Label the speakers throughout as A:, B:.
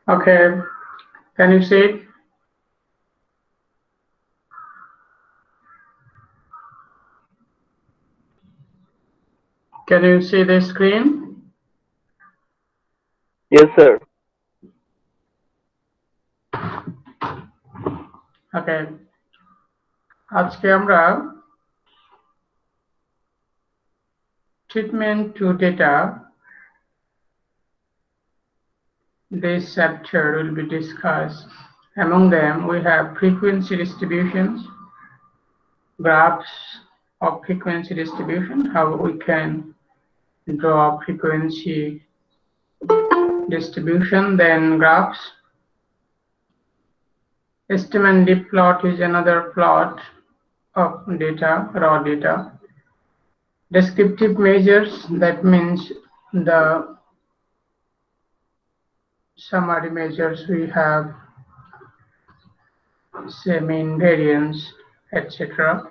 A: Okay, can you see it? Can you see the screen?
B: Yes, sir.
A: Okay, আজকে আমরা treatment to data. This chapter will be discussed. Among them, we have frequency distributions, graphs of frequency distribution, how we can draw frequency distribution, then graphs. Estimate dip plot is another plot of data, raw data. Descriptive measures, that means the summary measures we have, say mean variance, etc.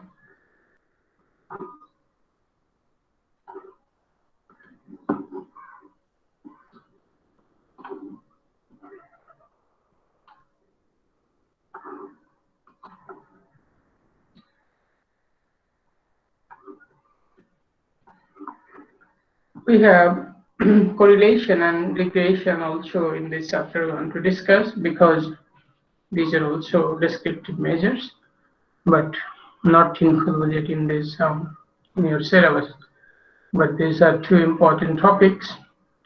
A: We have correlation and regression also in this chapter we want to discuss, because these are also descriptive measures, but not included in this in your syllabus. But these are two important topics,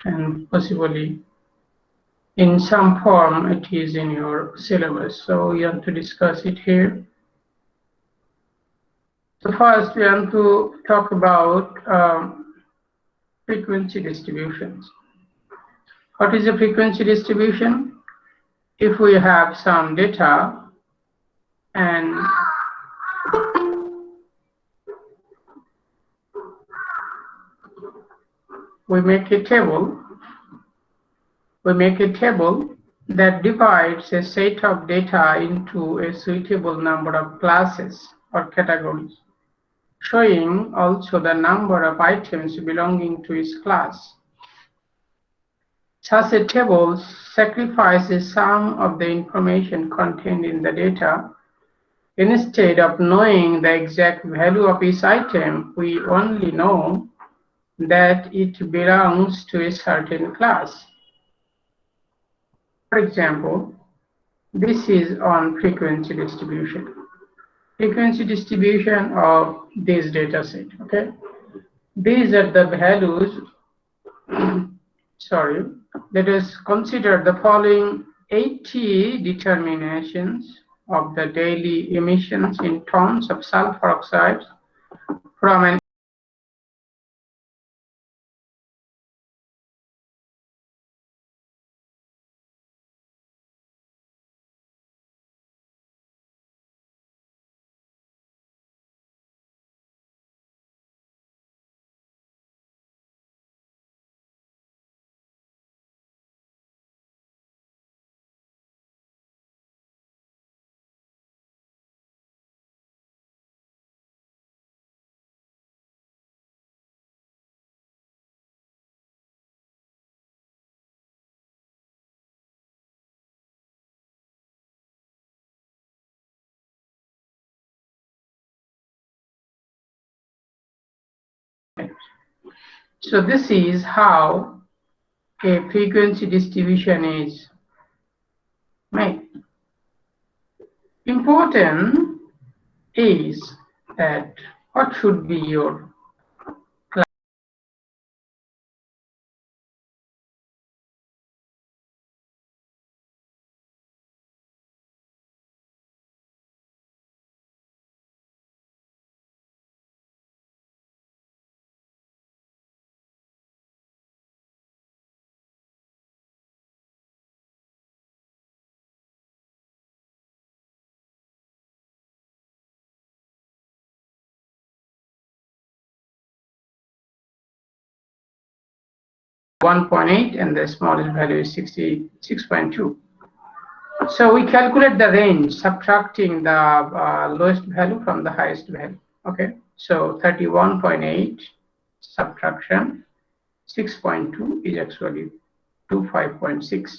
A: and possibly in some form it is in your syllabus, so we want to discuss it here. So first we want to talk about frequency distributions. What is a frequency distribution? If we have some data and we make a table that divides a set of data into a suitable number of classes or categories, showing also the number of items belonging to each class. Such a table sacrifices some of the information contained in the data. Instead of knowing the exact value of each item, we only know that it belongs to a certain class. For example, this is on frequency distribution. Frequency distribution of this data set, okay? These are the values, sorry, let us consider the following 80 determinations of the daily emissions in tons of sulfur oxide from an So this is how a frequency distribution is made. Important is that what should be your class. .8 and the smallest value is 66.2. So we calculate the range subtracting the lowest value from the highest value. Okay, so 31.8 subtraction 6.2 is actually 25.6.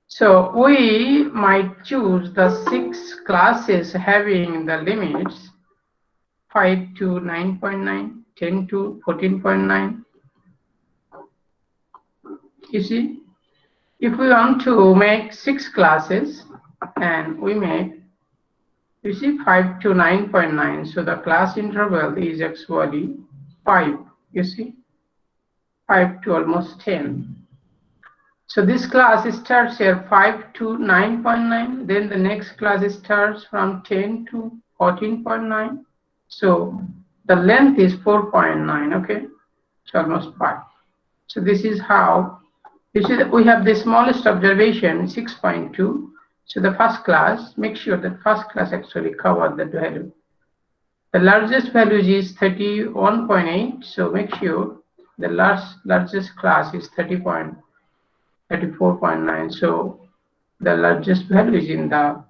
A: So we might choose the 6 classes having the limits 5 to 9.9, 10 to 14.9. You see, if we want to make 6 classes and we make, you see, 5 to 9.9, so the class interval is actually 5, you see, 5 to almost 10. So this class starts here 5 to 9.9, then the next class starts from 10 to 14.9. So the length is 4.9, okay? So almost 5. So this is how, you see that we have the smallest observation, 6.2. So the first class, make sure that first class actually covered that value. The largest value is 31.8. So make sure the largest class is 34.9. So the largest value is in the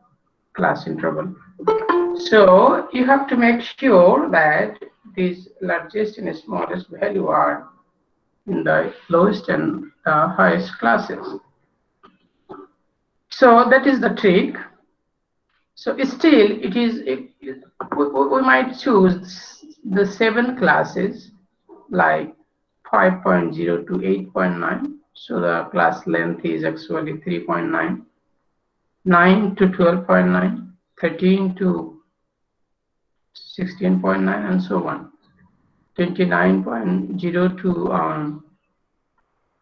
A: class interval. So you have to make sure that these largest and smallest value are in the lowest and the highest classes. So that is the trick. So still it is, we might choose the 7 classes like 5.0 to 8.9. So the class length is actually 3.9, 9 to 12.9, 13 to 16.9, and so on. 29.0 to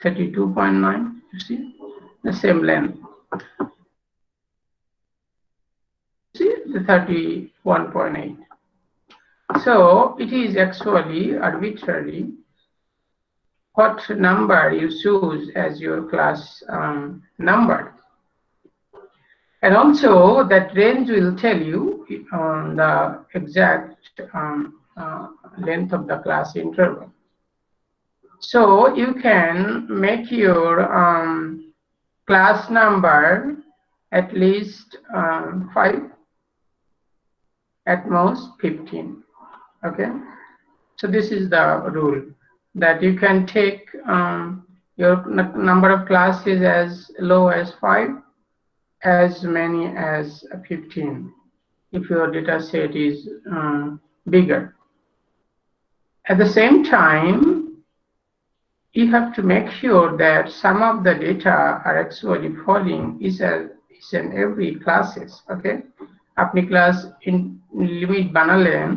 A: 32.9, you see, the same length. See, the 31.8. So it is actually arbitrary what number you choose as your class number. And also that range will tell you the exact length of the class interval. So you can make your class number at least 5, at most 15. Okay, so this is the rule, that you can take your number of classes as low as 5, as many as 15 if your data set is bigger. At the same time, you have to make sure that some of the data are actually falling each and every classes. Okay, আপনি class limit বানালেন,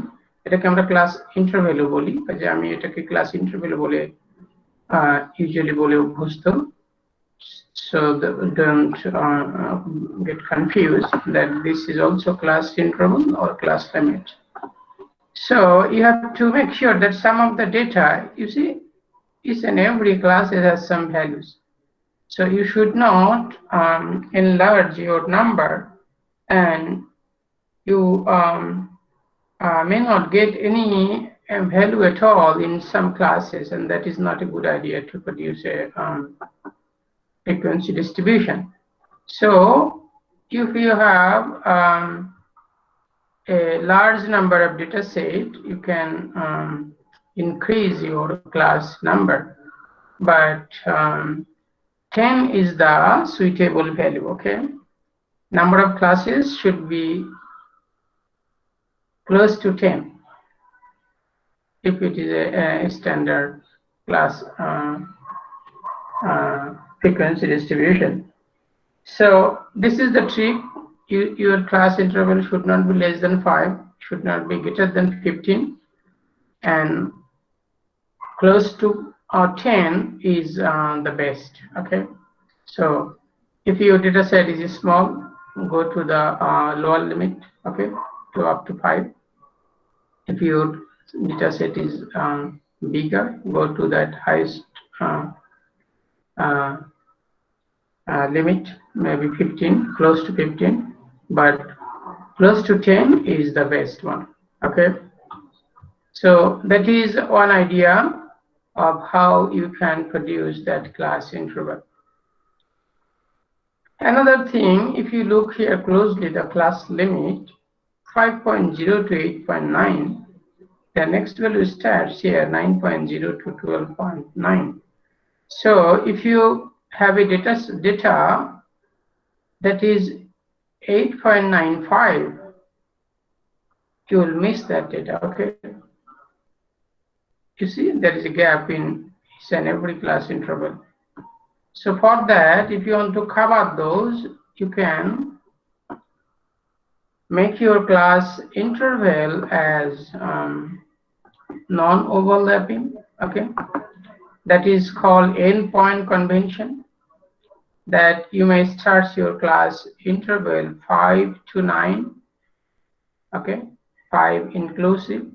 A: এটাকে আমরা class ইন্টারভ্যালু বলি, যে আমি এটাকে class ইন্টারভ্যালু বলে usually বলে অভ্যস্ত. So don't get confused that this is also class interval or class limit. So you have to make sure that some of the data, you see, each and every class has some values. So you should not enlarge your number, and you may not get any value at all in some classes, and that is not a good idea to produce a frequency distribution. So if you have a large number of data set, you can increase your class number, but 10 is the suitable value. Okay, number of classes should be close to 10 if it is a standard class frequency distribution. So this is the trick. Your class interval should not be less than 5, should not be greater than 15, and close to 10 is the best. Okay, so if your data set is small, go to the lower limit, okay, to up to 5. If your data set is bigger, go to that highest limit, maybe 15, close to 15, but close to 10 is the best one. Okay, so that is one idea of how you can produce that class interval. Another thing, if you look here closely, the class limit 5.0 to 8.9, the next value starts here 9.0 to 12.9. So if you have a data that is 8.95, you will miss that data, okay? You see, there is a gap in each and every class interval. So for that, if you want to cover those, you can make your class interval as non-overlapping, okay? That is called endpoint convention, that you may start your class interval 5 to 9, okay? 5 inclusive.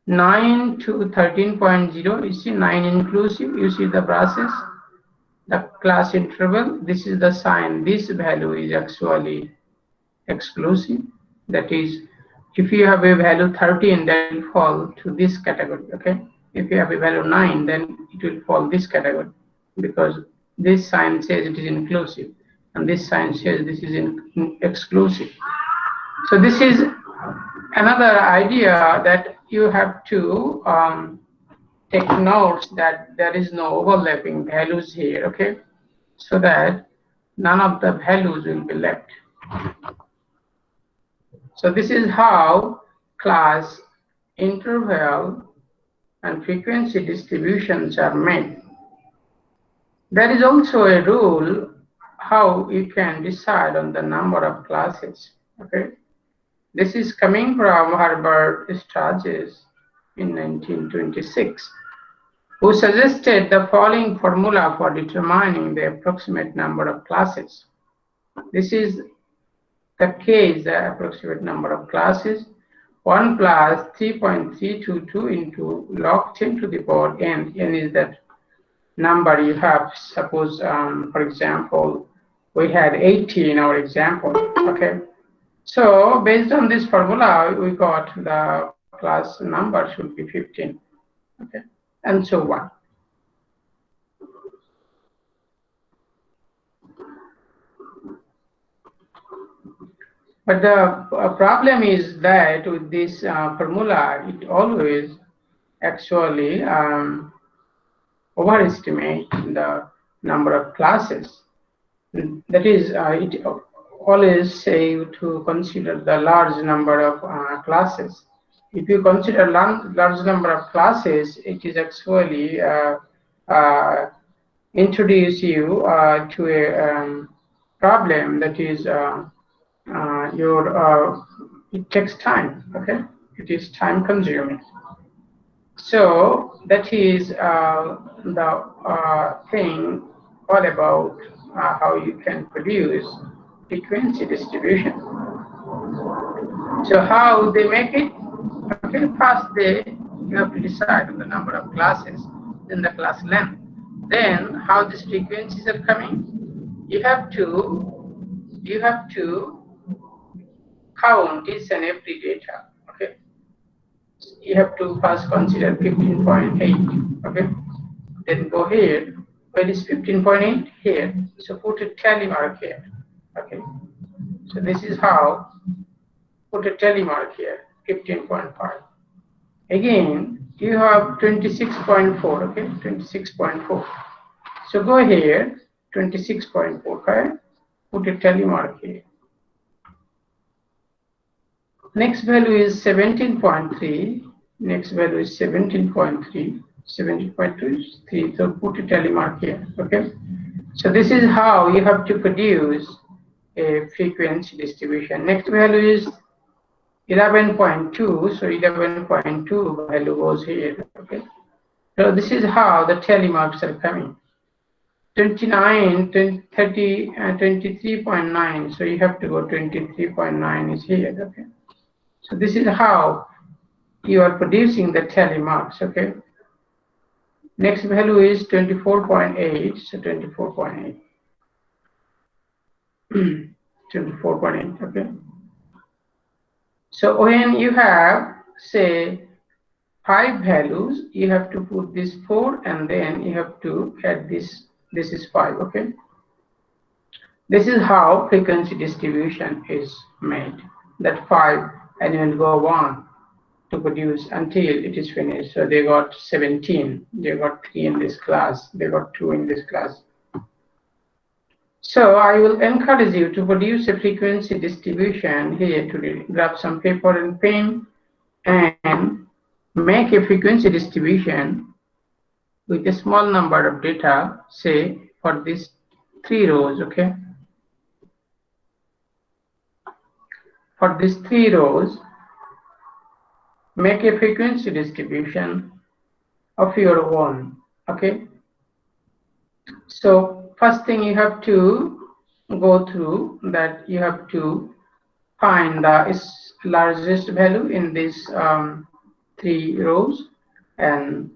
A: 9 to 13.0, you see 9 inclusive, you see the process, the class interval, this is the sign, this value is actually exclusive. That is, if you have a value 13, that will fall to this category, okay? If you have a value 9, then it will fall this category, because this sign says it is inclusive, and this sign says this is exclusive. So this is another idea that you have to take notes, that there is no overlapping values here, okay? So that none of the values will be left. So this is how class interval and frequency distributions are made. There is also a rule how you can decide on the number of classes, okay? This is coming from Herbert Sturges in 1926, who suggested the following formula for determining the approximate number of classes. This is the case, the approximate number of classes, 1 plus 3.322 into log 10 to the power n. N is that number you have. Suppose, for example, we had 80 in our example, okay? So based on this formula, we got the class number should be 15, okay, and so on. But the problem is that with this formula, it always actually overestimate the number of classes. That is, it always say to consider the large number of classes. If you consider large number of classes, it is actually introduce you to a problem, that is it takes time, okay? It is time consuming. So that is the thing all about how you can produce frequency distribution. So how they make it? Okay, first you have to decide on the number of classes, then the class length. Then how these frequencies are coming? You have to count each and every data, okay? You have to first consider 15.8, okay? Then go here. Where is 15.8? Here. So put a tally mark here, okay? So this is how, put a tally mark here, 15.5. Again, you have 26.4, okay? 26.4. So go here, 26.4, okay? Put a tally mark here. Next value is 17.3. Next value is 17.3. 17.2 is 3. So put a tally mark here. Okay. So this is how you have to produce a frequency distribution. Next value is 11.2. So 11.2 value goes here. Okay. So this is how the tally marks are coming. 29, 30, 23.9. So you have to go 23.9 is here. Okay. So this is how you are producing the tally marks, okay? Next value is 24.8, so 24.8. 24.8, okay? So when you have, say, 5 values, you have to put this 4 and then you have to add this. This is 5, okay? This is how frequency distribution is made. That 5 and you will go on to produce until it is finished. So they got 17, they got 3 in this class, they got 2 in this class. So I will encourage you to produce a frequency distribution here today. Grab some paper and pen and make a frequency distribution with a small number of data, say for these 3 rows, okay? For these 3 rows, make a frequency distribution of your own, okay? So first thing you have to go through that you have to find the largest value in these 3 rows and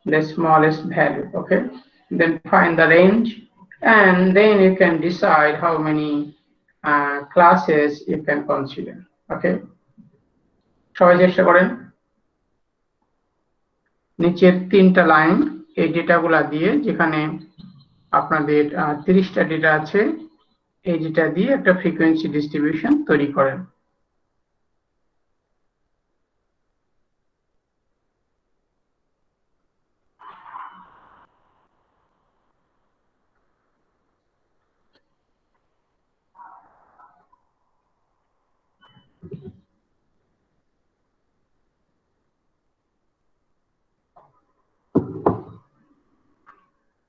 A: the smallest value, okay? Then find the range and then you can decide how many classes you can consider, okay? সবাই চেষ্টা করেন নিচের 3টা line এই ডেটাগুলা দিয়ে যেখানে আপনাদের 30টা data আছে এই ডেটা দিয়ে একটা ফ্রিকোয়েন্সি ডিস্ট্রিবিউশন তৈরি করেন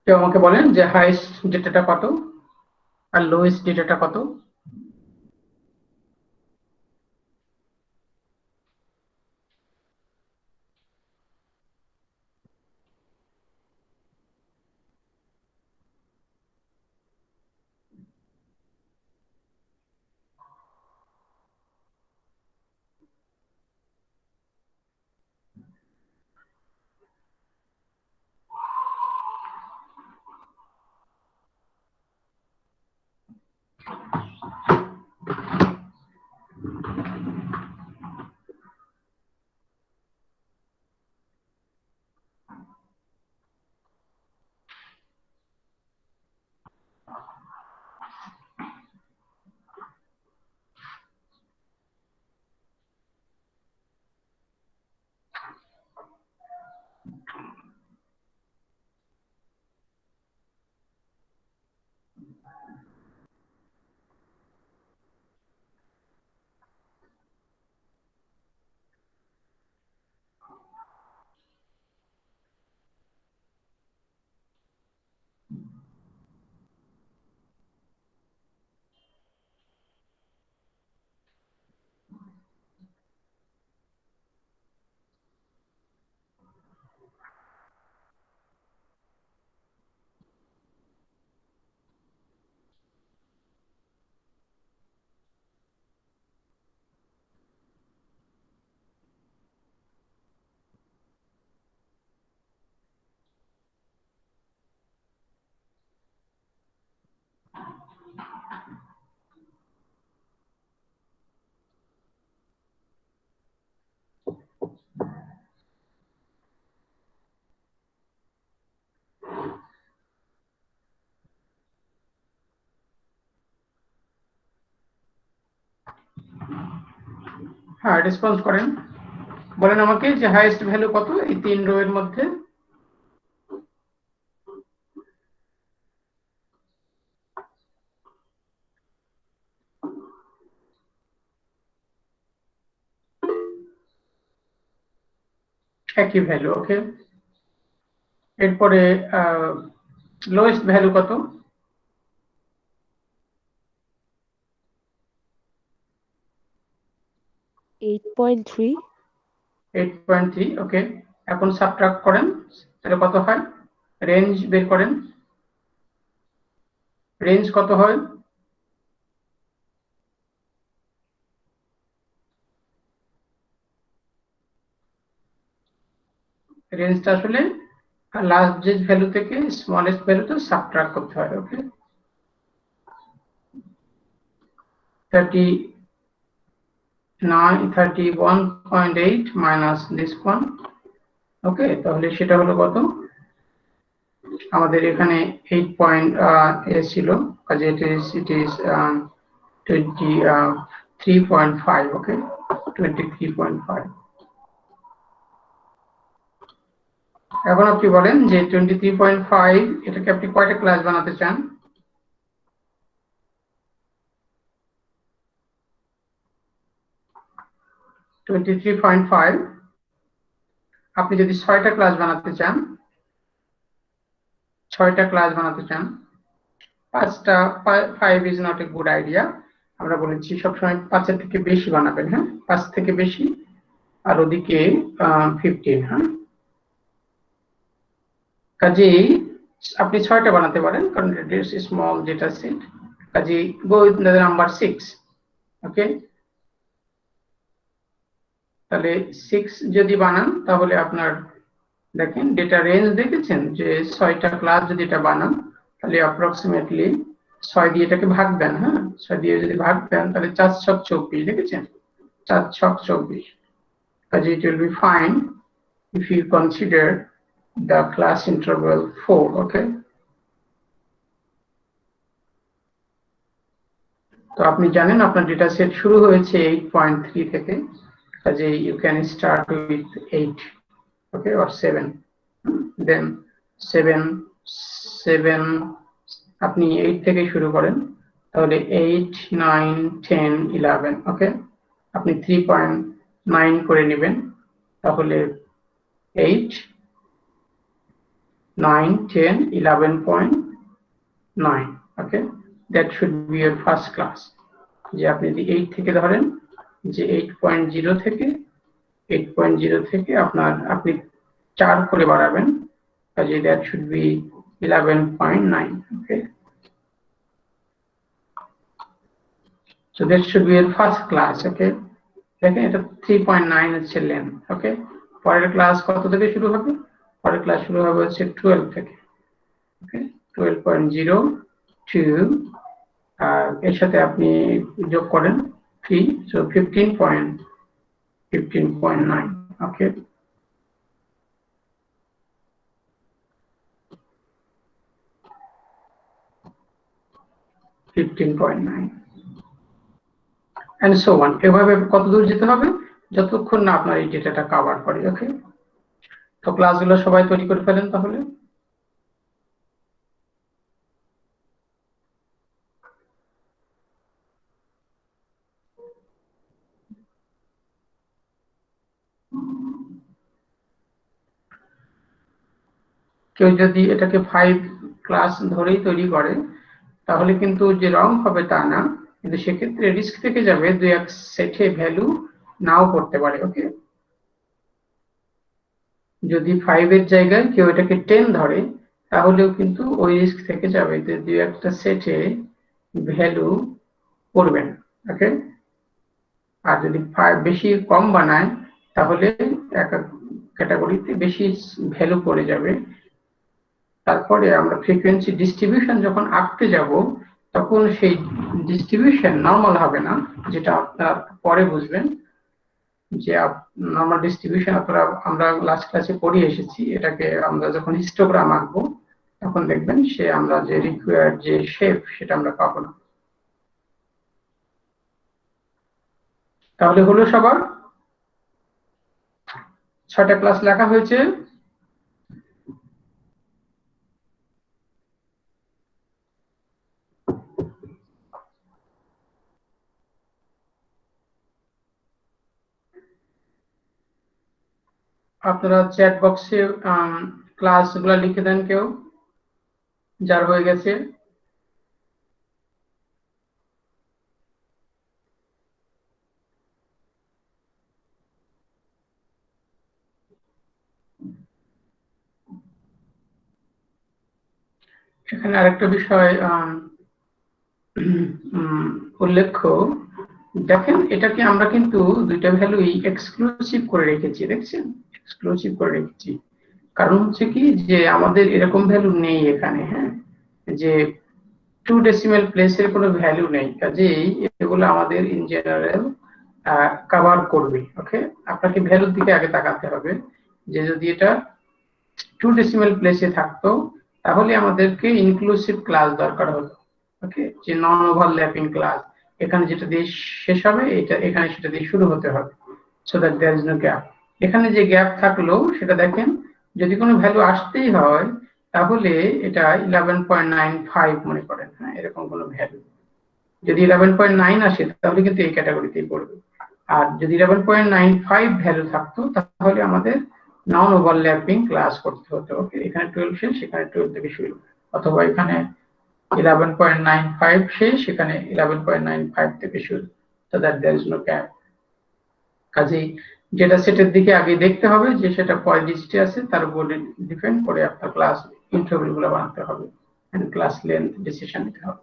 A: কেউ আমাকে বলেন যে হাইয়েস্ট ডেটাটা কত আর লোয়েস্ট ডেটাটা কত হ্যাঁ রেসপন্স করেন বলেন আমাকে যে হাইয়েস্ট ভ্যালু কত এই 3 রো এর মধ্যে একই ভ্যালু ওকে এরপরে লোয়েস্ট ভ্যালু কত
B: 8.3
A: 8.3 ওকে এখন সাবট্রাক্ট করেন তাহলে কত হয় রেঞ্জ বের করেন রেঞ্জ কত হয় রেঞ্জটা আসলে লার্জেস্ট ভ্যালু থেকে স্মলেস্ট ভ্যালুতে সাবট্রাক্ট করতে হয় ওকে 31.8 মাইনাস দিস ওয়ান ওকে তাহলে সেটা হলো কত আমাদের এখানে 8 পয়েন্ট ছিল কাজে ইট ইজ 23.5 ওকে 23.5 এখন আপনি বলেন যে 23.5 এটাকে আপনি কয়টা ক্লাস বানাতে চান 23.5 আপনি যদি 6টা ক্লাস বানাতে চান 5টা 5 is not a good idea. আমরা বলেছি সবসময় 5-এর থেকে বেশি বানাবেন, হ্যাঁ, 5 থেকে বেশি, আর ওদিকে 15, হ্যাঁ। কাজেই আপনি 6টা বানাতে পারেন কারণ it is small data set. কাজেই গো উইথ দ্য নাম্বার 6। ওকে, তাহলে 6 যদি বানান তাহলে আপনার দেখেন ডেটা রেঞ্জ দেখেছেন যে 6টা ক্লাস যদি এটা বানান তাহলে অ্যাপ্রক্সিমেটলি 6 দিয়ে এটাকে ভাগ দেন, হ্যাঁ, 6 দিয়ে যদি ভাগ দেন তাহলে 4 ছক 24 দেখেছেন, 4 ছক 24। কাজে it will be fine if you consider the class interval 4. Okay, তো আপনি জানেন আপনার ডেটা সেট শুরু হয়েছে 8.3 থেকে, কাজে you can start with 8, okay, or 7, then 7 আপনি 8 থেকে শুরু করেন, তাহলে 8 9 10 11। ওকে, আপনি 3.9 করে নেবেন, তাহলে 8 9 10 11.9। ওকে, that should be your first class। যে আপনি যদি 8 থেকে ধরেন যে 8.0 থেকে আপনি 4 করে বাড়াবেন, কাজে that should be 11.9। okay, so that should be your first class। okay, দেখেন এটা 3.9 হচ্ছে লেন্থ। ওকে, পরের ক্লাস কত থেকে শুরু হবে? পরের ক্লাস শুরু হবে হচ্ছে 12 থেকে। ওকে, 12.0 2 আর এর সাথে আপনি যোগ করেন 3, so 15.9। Okay, 15.9 and so on। এভাবে কত দূর যেতে হবে যতক্ষণ না আপনার এই ডেটাটা কভার করে। ওকে, তো ক্লাসগুলো সবাই তৈরি করে ফেলেন তাহলে। কেউ যদি এটাকে 5 ক্লাস ধরেই তৈরি করে তাহলে কিন্তু যে রং হবে তা না, কিন্তু সেক্ষেত্রে রিস্ক থেকে যাবে 2-1 সেটে ভ্যালু নাও করতে পারে। ওকে, যদি 5 এর জায়গায় কেউ এটাকে 10 ধরে তাহলেও কিন্তু ওই রিস্ক থেকে যাবে যে 2-1টা সেটে ভ্যালু করবে না। ওকে, আর যদি 5 বেশি কম বানায় তাহলে একটা ক্যাটাগরিতে বেশি ভ্যালু করে যাবে। তারপরে আমরা ফ্রিকোয়েন্সি ডিস্ট্রিবিউশন যখন আঁকতে যাব তখন সেই ডিস্ট্রিবিউশন নরমাল হবে না, যেটা আপনারা পরে বুঝবেন যে নরমাল ডিস্ট্রিবিউশন আমরা লাস্ট ক্লাসে পড়ে এসেছি। এটাকে আমরা যখন হিস্টোগ্রাম আঁকবো তখন দেখবেন সে আমরা যে রিকোয়ার্ড যে শেপ সেটা আমরা পাবো না। তাহলে হলো সবার 6টা ক্লাস লেখা হয়েছে। আপনারা চ্যাট বক্সে ক্লাসগুলো লিখে দেন কেউ যার হয়ে গেছে। এখানে আরেকটা বিষয় উল্লেখ্য, দেখেন এটাকে আমরা কিন্তু দুইটা ভ্যালুই এক্সক্লুসিভ করে রেখেছি, দেখছেন, এক্সক্লুসিভ করে রেখেছি। কারণ হচ্ছে কি যে আমাদের এরকম ভ্যালু নেই এখানে, হ্যাঁ, যে 2 ডেসিমাল প্লেসের কোনো ভ্যালু নেই, কাজেই এগুলো আমাদের ইন জেনারেল কভার করবে। ওকে, আপনাকে ভ্যালুর দিকে আগে তাকাতে হবে যে যদি এটা 2 ডেসিমাল প্লেসে থাকতো তাহলে আমাদেরকে ইনক্লুসিভ ক্লাস দরকার হতো। ওকে, যে নন ওভারল্যাপিং ক্লাস, এখানে যেটা দিয়ে শেষ হবে এটা এখানে সেটা দিয়ে শুরু হতে হবে, so that there is no gap. এখানে যে গ্যাপ থাকলো সেটা দেখেন, যদি কোনো ভ্যালু আসতেই হয় তাহলে এটা 11.95 মনে করেন, হ্যাঁ, এরকম কোনো ভ্যালু যদি 11.9 আসে তাহলে কিন্তু এই ক্যাটাগরিতেই পড়বে। আর যদি 11.95 ভ্যালু থাকতো তাহলে আমাদের নন ওভারল্যাপিং ক্লাস করতে হতো। ওকে, এখানে 12 শেষ, সেখানে 12 থেকে শুরু, অথবা এখানে 11.95 শেষ, সেখানে 11.95 থেকে শুরু, so that there is no gap। কাজেই যেটা সেটের দিকে আগে দেখতে হবে যে সেটা কয় ডিজিটে আছে, তার উপর ডিপেন্ড করে আপনার ক্লাস ইন্টারভ্যাল গুলো বানাতে হবে এন্ড ক্লাস লেন্থ ডিসিশন নিতে হবে।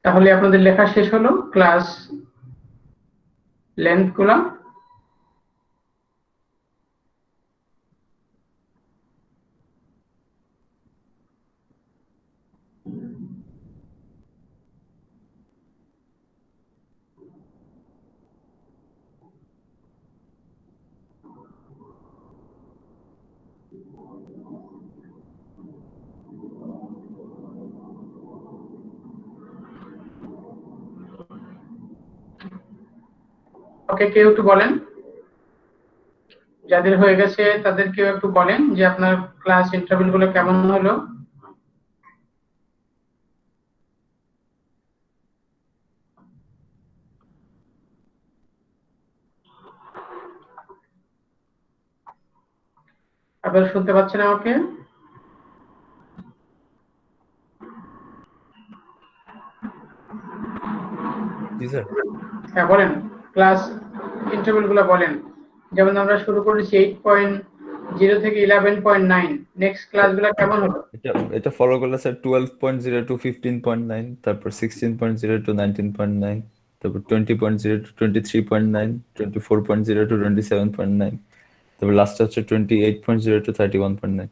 A: তাহলে আপনাদের লেখা শেষ হলো ক্লাস লেন্থ গুলা। ওকে, কেউ একটু বলেন, যাদের হয়ে গেছে তাদের কেউ একটু বলেন যে আপনার ক্লাস ইন্টারভ্যাল গুলো কেমন হলো। আপনারা শুনতে পাচ্ছেন আমাকে?
C: জি স্যার।
A: হ্যাঁ বলেন, ক্লাস ইন্টারভ্যাল গুলো বলেন। যেমন আমরা শুরু করেছি 8.0 থেকে 11.9, নেক্সট ক্লাসগুলো কেমন হলো?
C: এটা ফলো করলে স্যার 12.0 টু 15.9, তারপর 16.0 টু 19.9, তারপর 20.0 টু 23.9, 24.0 টু 27.9, তারপর লাস্ট হচ্ছে 28.0 টু 31.9।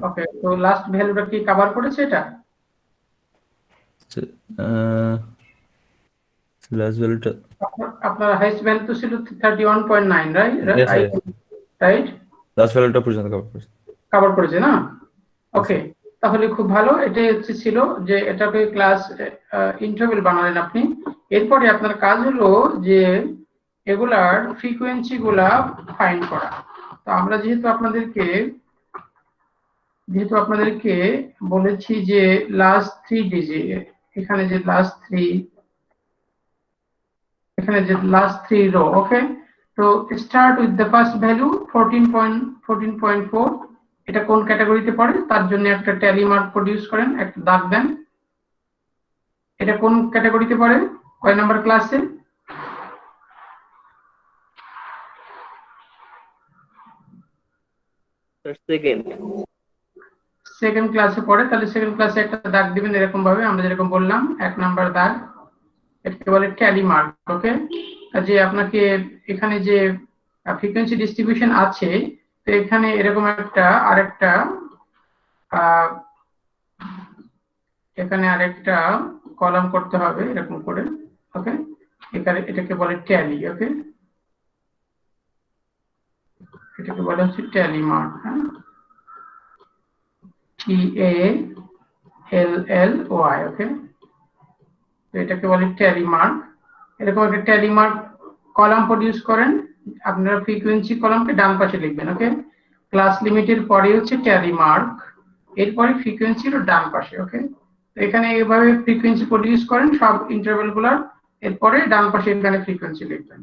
A: ওকে, তো লাস্ট ভ্যালুটা কি কভার করেছে এটা?
C: লাস্ট ভ্যালুটা
A: আপনার হাইস্ট ভ্যালু তো ছিল 31.9, রাইট? রাইট,
C: লাস্ট ভ্যালুটা পর্যন্ত কভার করছে।
A: কভার করেছে না? ওকে, তাহলে খুব ভালো। এটাই হচ্ছে ছিল যে এটাকে ক্লাস ইন্টারভ্যাল বানালেন আপনি। এরপরে আপনার কাজ হলো যে এগুলার ফ্রিকোয়েন্সি গুলা ফাইন্ড করা। তো আমরা যেহেতু আপনাদেরকে বলেছি যে লাস্ট 3 ডিজিট, এখানে যে লাস্ট 3 রো, ওকে। তো start with the first value 14.4, এটা কোন ক্যাটাগরিতে পড়ে তার জন্য একটা ট্যালি মার্ক প্রডিউস করেন, একটা দাগ দেন। এটা কোন ক্যাটাগরিতে পড়ে, কয় নাম্বার ক্লাসে? সেকেন্ড ক্লাসে পড়ে, তাহলে সেকেন্ড ক্লাসে একটা দাগ দিবেন এরকম ভাবে, আমরা যেরকম বললাম 1 নাম্বার দাগ, এটাকে বলে ট্যালি মার্ক। ওকে, যে আপনাকে এখানে যে ফ্রিকোয়েন্সি ডিস্ট্রিবিউশন আছে, তো এখানে এরকম আরেকটা এখানে আরেকটা কলাম করতে হবে এরকম করে। ওকে, এটাকে বলে ট্যালি। ওকে, এটাকে বলা হচ্ছে ট্যালি মার্ক। হ্যাঁ, TALLY। ওকে, তো এটাকে বলে ট্যালি মার্ক। এরকম একটা ট্যালি মার্ক কলাম প্রডিউস করেন, আপনারা ফ্রিকোয়েন্সি কলামকে ডান পাশে লিখবেন। ওকে, ক্লাস লিমিটের পরে হচ্ছে ট্যালি মার্ক, এরপরে ফ্রিকোয়েন্সির ডান পাশে। ওকে, তো এখানে এইভাবে ফ্রিকোয়েন্সি প্রডিউস করেন সব ইন্টারভ্যাল গুলার, এরপরে ডান পাশে এখানে ফ্রিকোয়েন্সি লিখবেন।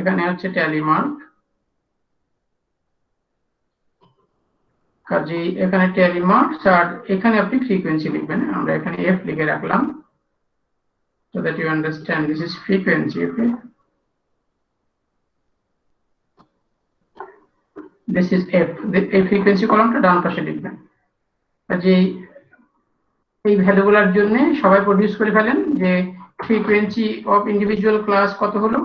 A: এখানে হচ্ছে ট্যালি মার্ক, কাজেই এখানে ট্যালি মার্কস, আর এখানে আপনি ফ্রিকোয়েন্সি লিখবেন। আমরা এখানে এফ লিখে রাখলাম so that you understand this is frequency। okay, this is f, এই ফ্রিকোয়েন্সি কলামটা ডান পাশে লিখবেন। কাজেই এই ভ্যালুগুলোর জন্য সবাই প্রডিউস করে ফেলেন যে ফ্রিকোয়েন্সি অফ ইন্ডিভিজুয়াল ক্লাস কত হলো।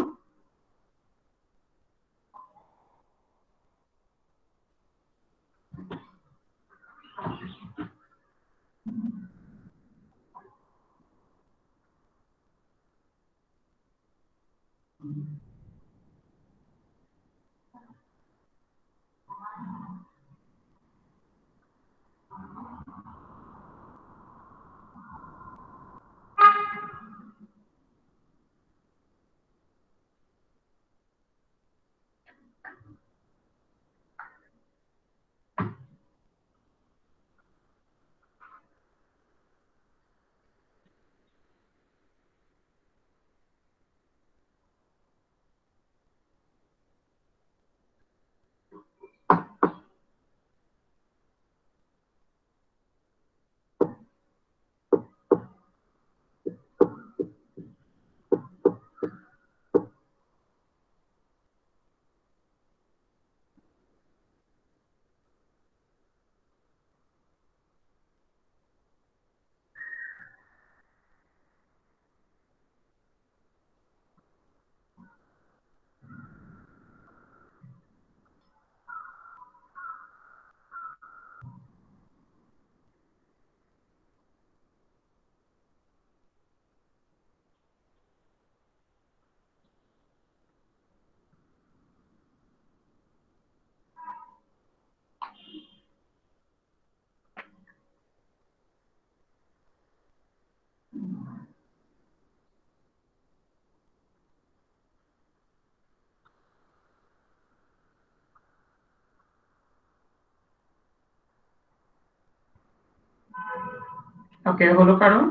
A: ওকে, হলো কারো?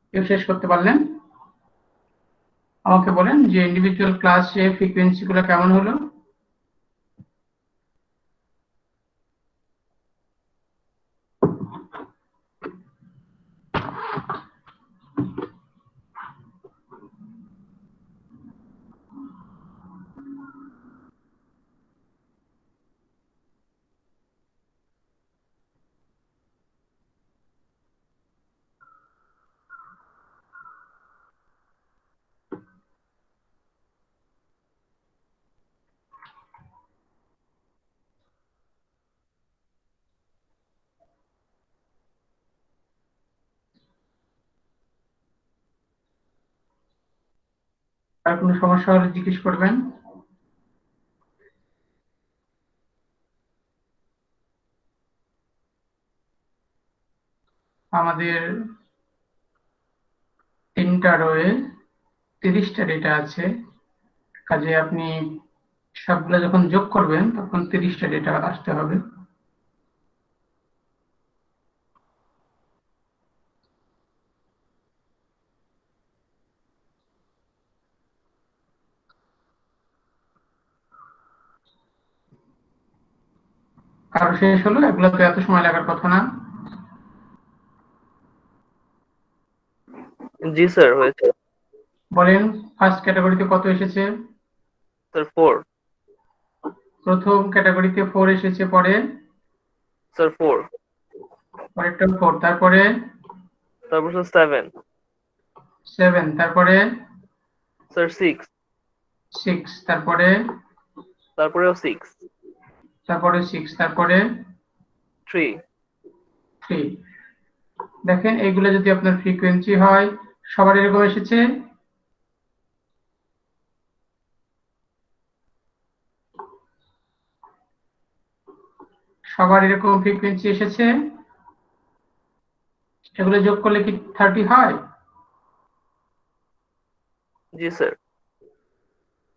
A: কেউ শেষ করতে পারলেন? আমাকে বলেন যে ইন্ডিভিজুয়াল ক্লাসে ফ্রিকোয়েন্সি গুলো কেমন হলো? আর কোনো সমস্যা হলে জিজ্ঞেস করবেন। আমাদের 3টা রোয়ে 30টা ডেটা আছে, কাজে আপনি সবগুলো যখন যোগ করবেন তখন 30টা ডেটা আসতে হবে। কারো শেষ হলো? এগুলো তো এত সময় লাগার কথা না।
D: জি স্যার, হয়েছে।
A: বলেন ফার্স্ট ক্যাটাগরিতে কত এসেছে?
D: স্যার 4।
A: প্রথম ক্যাটাগরিতে 4 এসেছে, পরে
D: স্যার 4।
A: পরেরটা 4, তারপরে
D: তারপর স্যার 7।
A: 7, তারপরে
D: স্যার 6।
A: 6, তারপরে
D: তারপরেও 6।
A: 6, তারপরে
D: 3।
A: 3। দেখেন এগুলো যদি আপনার ফ্রিকোয়েন্সি হয়, সবার এরকম এসেছে? সবার এরকম ফ্রিকোয়েন্সি এসেছে? এগুলো যোগ করলে কি 30 হয়?
D: জি স্যার।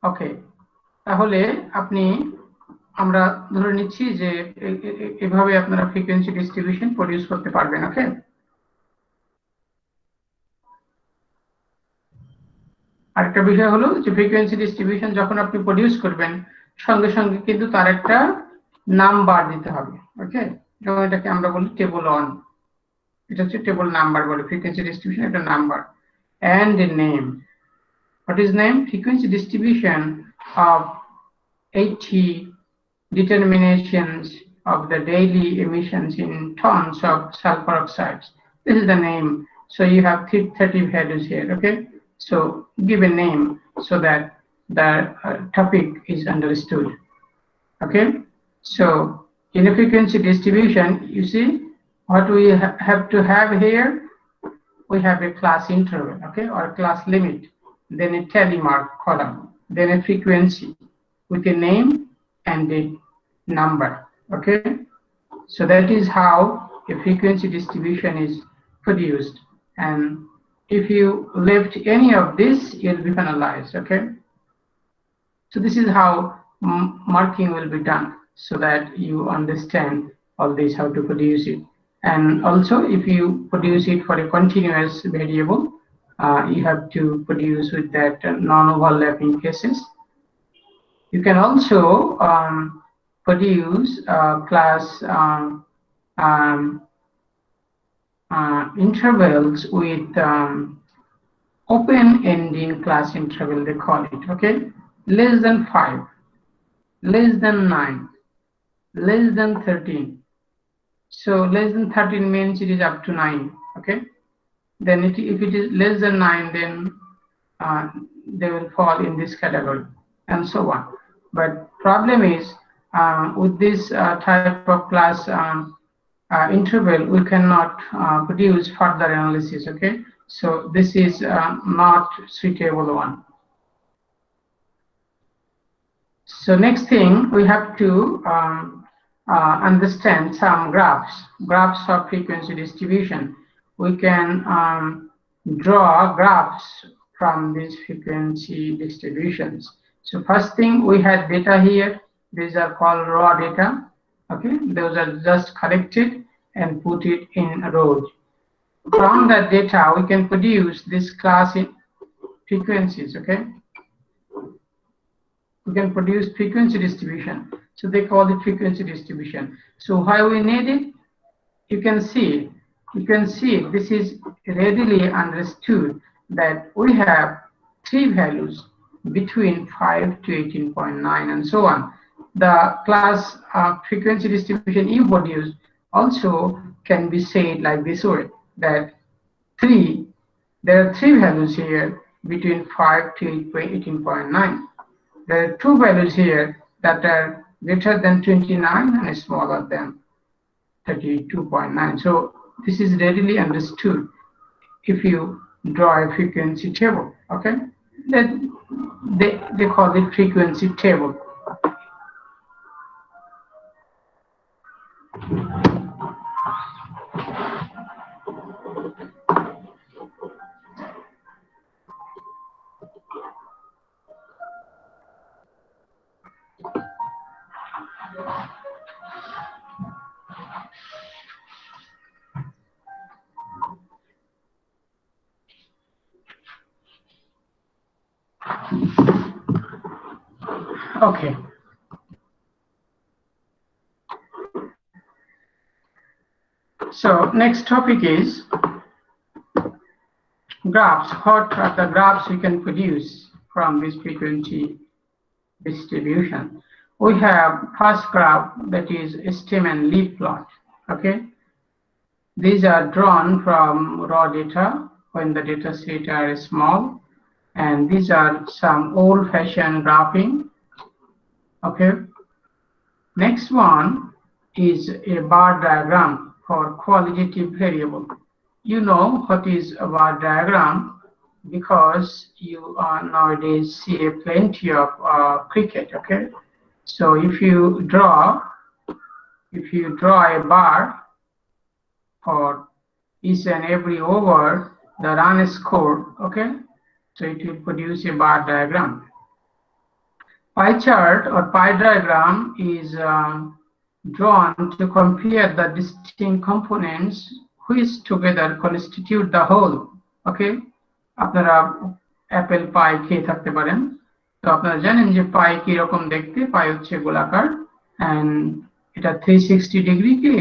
A: ওকে, তাহলে আপনি, আমরা ধরে নিচ্ছি যে এভাবে আপনারা ফ্রিকোয়েন্সি ডিস্ট্রিবিউশন প্রডিউস করতে পারবেন। ওকে, আরেকটা বিষয় হলো যে ফ্রিকোয়েন্সি ডিস্ট্রিবিউশন যখন আপনি প্রডিউস করবেন, সঙ্গে সঙ্গে কিন্তু তার একটা নাম্বার দিতে হবে। ওকে, যেমন এটাকে আমরা বলি টেবল 1, এটা হচ্ছে টেবল নাম্বার বলে, ফ্রিকোয়েন্সি ডিস্ট্রিবিউশন একটা number and a name. What is name? Frequency distribution of 80 determinations of the daily emissions in tons of sulfur oxides. This is the name. So you have 30 values here. Okay, so give a name so that the topic is understood. Okay, so in a frequency distribution, you see what we have to have here. We have a class interval, okay, or a class limit, then a tally mark column, then a frequency with a name and a number. Okay, so that is how a frequency distribution is produced, and if you left any of this, you'll be penalized. Okay, so this is how marking will be done, so that you understand all this, how to produce it. And also, if you produce it for a continuous variable, you have to produce with that non-overlapping cases. You can also produce class intervals with open-ending class interval, they call it. Okay, less than 5, less than 9, less than 13. So less than 13 means it is up to 9. Okay, then if it is less than 9, then they will fall in this category, and so on. But problem is, with this type of class interval, we cannot produce further analysis. Okay, so this is not suitable one. So next thing, we have to understand some graphs of frequency distribution. We can draw graphs from these frequency distributions. So first thing, we had data here. These are called raw data. Okay, those are just collected, and put it in rows. From that data, we can produce this class in frequencies, okay? We can produce frequency distribution. So they call it frequency distribution. So why we need it? You can see this is readily understood that we have three values between 5 to 18.9 and so on. The class frequency distribution you produce also can be said like this way, that there are three values here between 5 to 18.9. There are two values here that are greater than 29 and smaller than 32.9. So this is readily understood if you draw a frequency table, okay? Then they call it frequency table. Okay. So next topic is graphs. What are the graphs we can produce from this frequency distribution? We have first graph, that is stem and leaf plot. Okay. These are drawn from raw data when the data set are small, and these are some old-fashioned graphing. Okay. Next one is a bar diagram for qualitative variable. You know what is a bar diagram because you nowadays see plenty of cricket. Okay. So if you draw a bar for each and every over the run score, okay, so it will produce a bar diagram. Pie chart or pie diagram is drawn to compare the distinct components which together constitute the whole. Okay, আপনারা apple pie খেয়ে থাকতে পারেন, তো আপনারা জানেন যে পাই কি রকম দেখতে। পাই হচ্ছে গোলাকার, এন্ড এটা 360 ডিগ্রিকে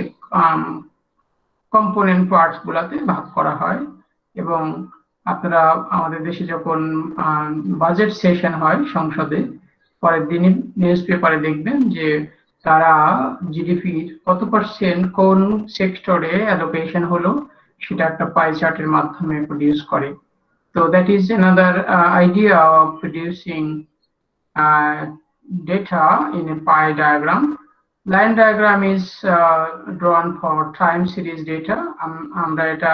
A: কম্পোনেন্ট পার্টস গুলাতে ভাগ করা হয়। এবং আপনারা আমাদের দেশে যখন বাজেট সেশন হয় সংসদে, পরের দিনই নিউজ পেপারে দেখবেন যে তারা জিডিপির কত পার্সেন্ট কোন সেক্টরে অ্যালোকেশন হলো সেটা একটা পাই চার্টের মাধ্যমে প্রডিউস করে। So that is another idea of producing data in a pie diagram. Line diagram is drawn for time series data. আমরা এটা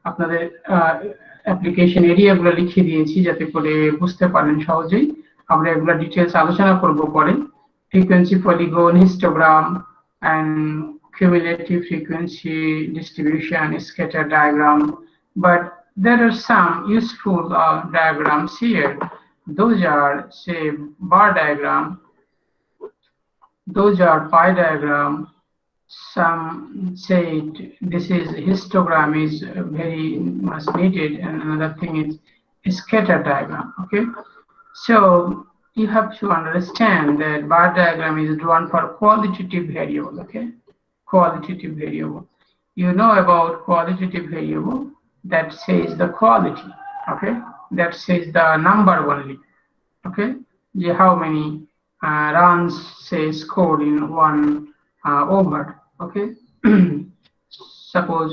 A: আপনাদের অ্যাপ্লিকেশন এরিয়াগুলো লিখে দিয়েছি যাতে করে বুঝতে পারেন সহজেই। আমরা এগুলো ডিটেইলস আলোচনা করব পরে। Frequency polygon, histogram, and cumulative frequency distribution, scatter diagram. But there are some useful diagrams here. Those are, say, bar diagram. Those are pie diagram. Some say this is histogram is very much needed, and another thing is scatter diagram. Okay, so you have to understand that bar diagram is drawn for qualitative variable. Okay, qualitative variable. You know about qualitative variable that says the quality. Okay, that says the number only. Okay, how many runs say scored in one over. Okay, suppose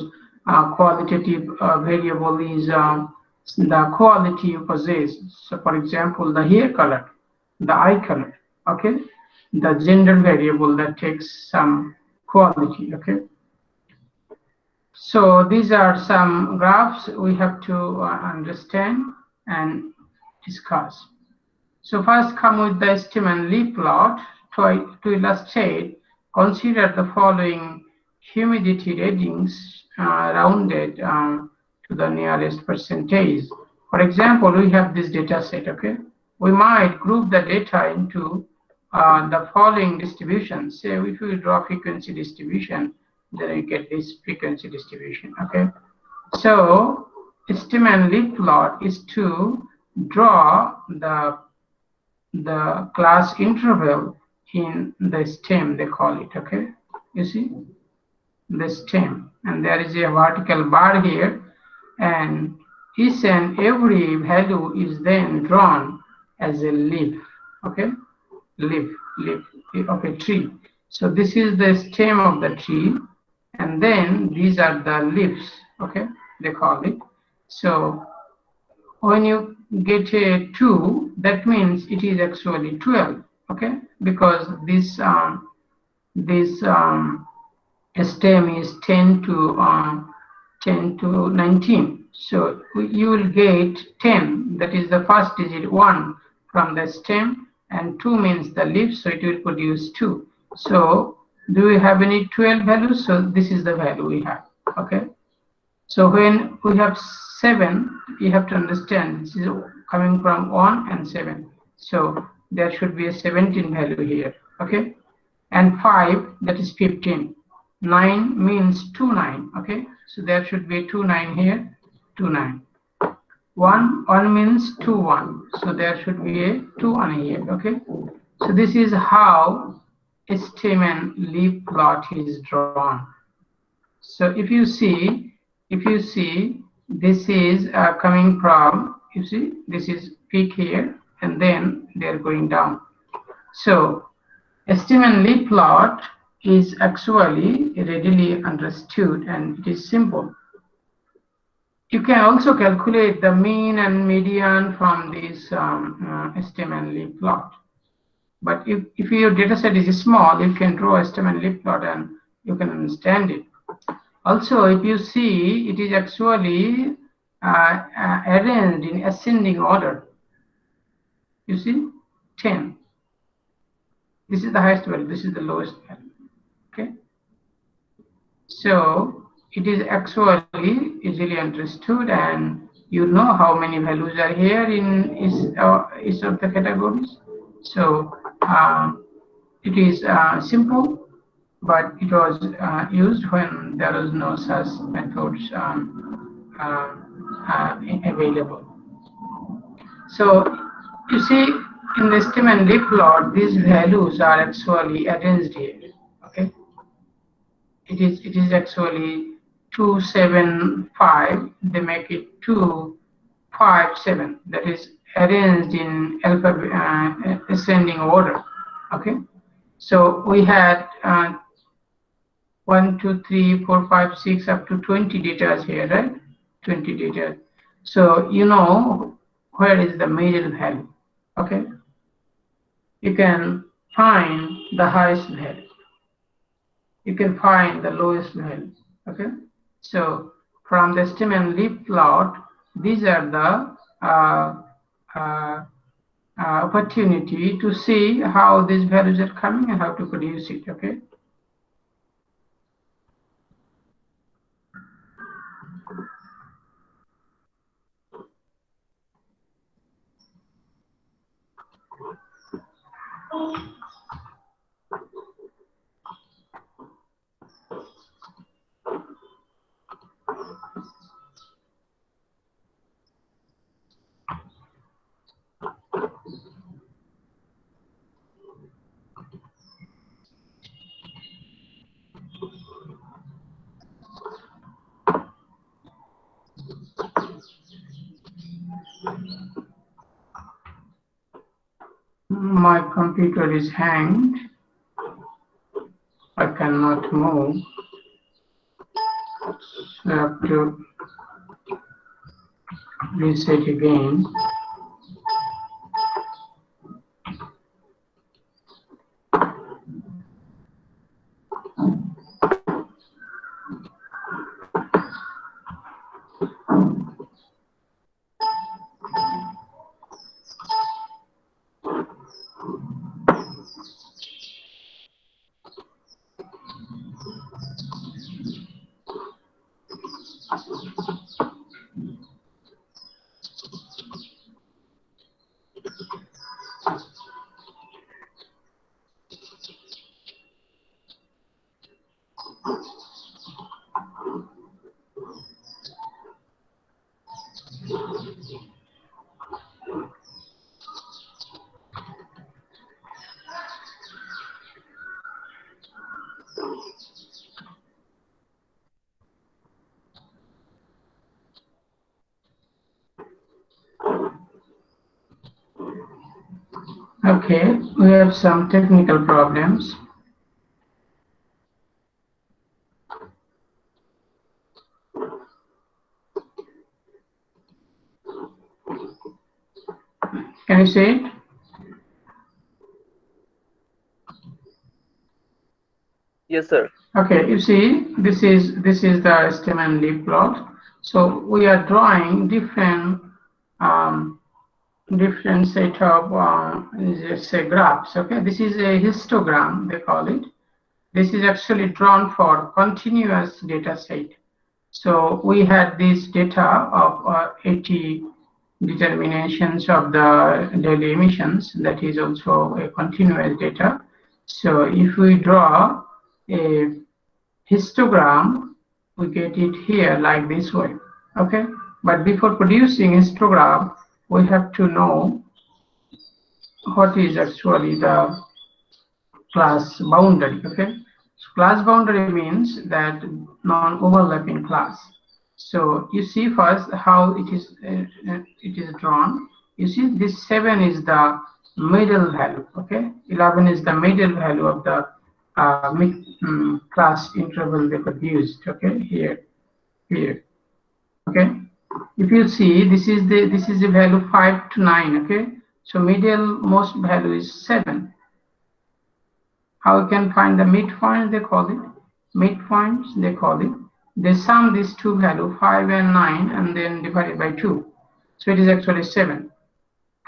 A: qualitative variable is the quality you possess. So for example, the hair color, the eye color. Okay, the gender variable that takes some quality. Okay, so these are some graphs we have to understand and discuss. So first come with the stem and leaf plot. To illustrate, consider the following humidity readings rounded to the nearest percentage. For example, we have this data set. Okay, we might group the data into the following distributions. Say if we draw frequency distribution, then you get this frequency distribution. Okay, so stem and leaf plot is to draw the class interval in the stem, they call it. Okay, you see the stem, and there is a vertical bar here, and each and every value is then drawn as a leaf. Okay, leaf of a tree. So this is the stem of the tree, and then these are the leaves. Okay, they call it. So when you get a 2, that means it is actually 12. Okay, because this stem is 10 to 19. So you will get 10, that is the first digit 1 from the stem, and 2 means the leaf, so it will produce 2. So do we have any 12 values? So this is the value we have. Okay, so when we have 7, you have to understand this is coming from 1 and 7, so there should be a 17 value here. Okay, and 5, that is 15. 9 means 2 9. Okay, so there should be 2 9 here, 2 9. 1 means 2 1, so there should be a 2 1 here. Okay, so this is how a stem and leaf plot is drawn. So if you see this is coming from, you see this is peak here, and then they are going down. So a stem and leaf plot is actually readily understood, and it is simple. You can also calculate the mean and median from this stem and leaf plot. But if your data set is small, you can draw a stem and leaf plot and you can understand it. Also, if you see, it is actually arranged in ascending order. You see, 10. This is the highest value, this is the lowest value. Okay, so it is actually easily understood, and you know how many values are here in each of the categories. So it is simple, but it was used when there was no such methods available. So you see, in the stem and leaf plot, these values are actually arranged here. Okay, it is actually 275. They make it 257. That is arranged in alphabet ascending order. Okay, so we had 1 2 3 4 5 6 up to 20 data here, right? 20 data. So you know where is the middle value. Okay, you can find the highest value, you can find the lowest value. Okay, so from the stem and leaf plot, these are the opportunity to see how these values are coming and how to produce it. Okay, my computer is hanged. I cannot move. So I have to reset again. Okay, we have some technical problems. Can you see it?
D: Yes, sir.
A: Okay, you see, this is the stem and leaf plot. So we are drawing um, different set of let's say graphs. Okay, this is a histogram they call it. This is actually drawn for continuous data set. So we had this data of 80 determinations of the daily emissions. That is also a continuous data. So if we draw a histogram, we get it here like this way. Okay, but before producing histogram, we have to know what is actually the class boundary. Okay, so class boundary means that non-overlapping class. So you see first how it is drawn. You see this 7 is the middle value. Okay, 11 is the middle value of the class interval they produced. Okay, here. Okay, if you see this is the value 5 to 9. Okay, so middle most value is 7. How we can find the midpoint? They call it midpoints. They call it. They sum these two values 5 and 9 and then divide it by 2. So it is actually 7.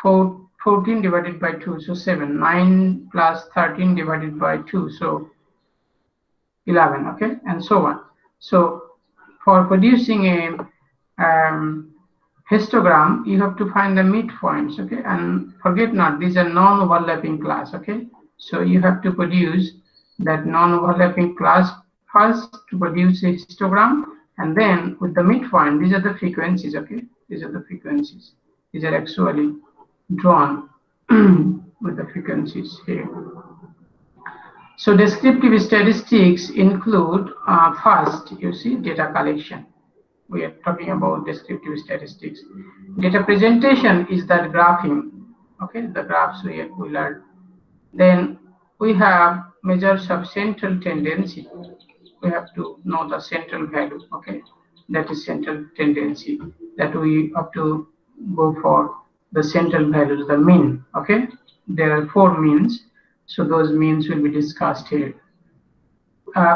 A: 14 divided by 2, so 7. 9 plus 13 divided by 2, so 11. Okay, and so on. So for producing a histogram, you have to find the midpoints. Okay, and forget not, these are non-overlapping class. Okay, so you have to produce that non-overlapping class first to produce a histogram, and then with the midpoint, these are the frequencies. Okay, these are the frequencies. These are actually drawn with the frequencies here. So descriptive statistics include first, you see, data collection. We are talking about descriptive statistics. Data presentation is that graphing. Okay, the graphs we learned. Then we have measures of central tendency. We have to know the central value. Okay, that is central tendency. That we have to go for the central values, the mean. Okay, there are 4 means. So those means will be discussed here.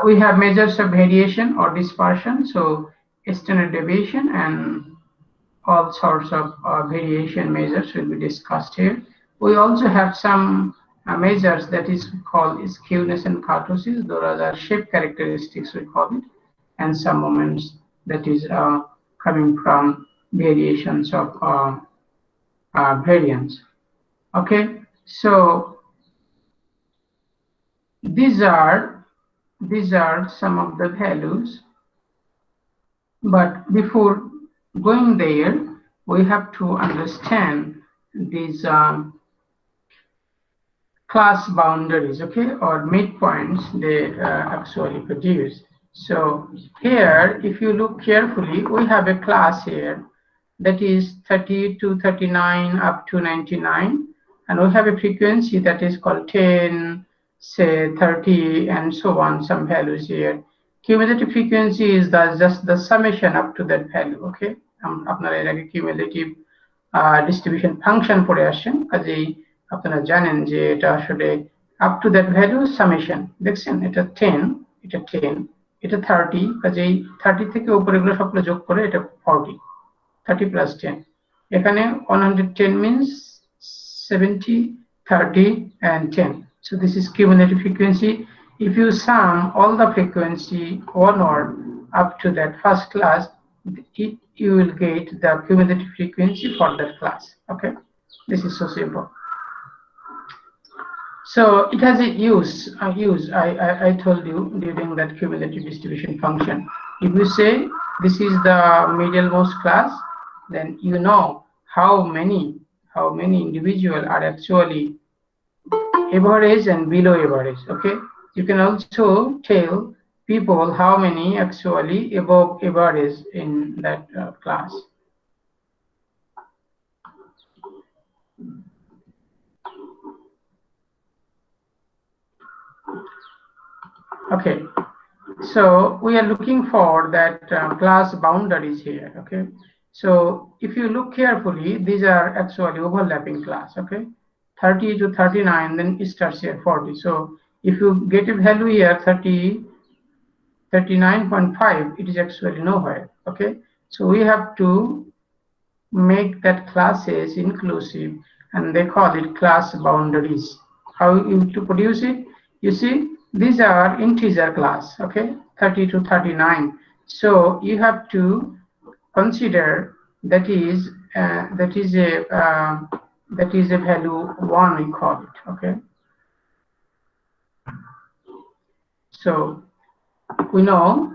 A: We have measures of variation or dispersion, so standard deviation and all sorts of variation measures will be discussed here. We also have some measures that is called skewness and kurtosis. Those are shape characteristics we call it, and some moments that is coming from variations of variance. Okay, so these are some of the values, but before going there, we have to understand these class boundaries, okay, or midpoints they actually produce. So here, if you look carefully, we have a class here that is 30 to 39 up to 99, and we have a frequency that is called 10, say 30, and so on, some values here. Cumulative frequency is just the summation up to that value, okay? আপনারা এর আগে cumulative distribution function পড়ে আসছেন, কাজেই আপনারা জানেন যে এটা আসলে up to that value summation. দেখছেন এটা 10, এটা 10, এটা 30, কাজেই 30 থেকে উপরে গুলো সবগুলো যোগ করে এটা 40, 30 plus 10. এখানে 110 means 70, 30 and 10. So this is cumulative frequency. If you sum all the frequency onward up to that first class, you will get the cumulative frequency for that class. Okay, this is so simple. So it has a use. I told you during that cumulative distribution function. If you say this is the middlemost class, then you know how many individuals are actually average and below average. Okay, you can also tell people how many actually above average in that class. Okay, so we are looking for that class boundaries here. Okay, so if you look carefully, these are actually overlapping class. Okay, 30 to 39, then it starts here 40. So if you get a value here 39.5, it is actually nowhere. Okay, so we have to make that classes inclusive, and they call it class boundaries. How you to produce it? You see, these are integer class. Okay, 30 to 39. So you have to consider that is a value 1, we call it. Okay, so we know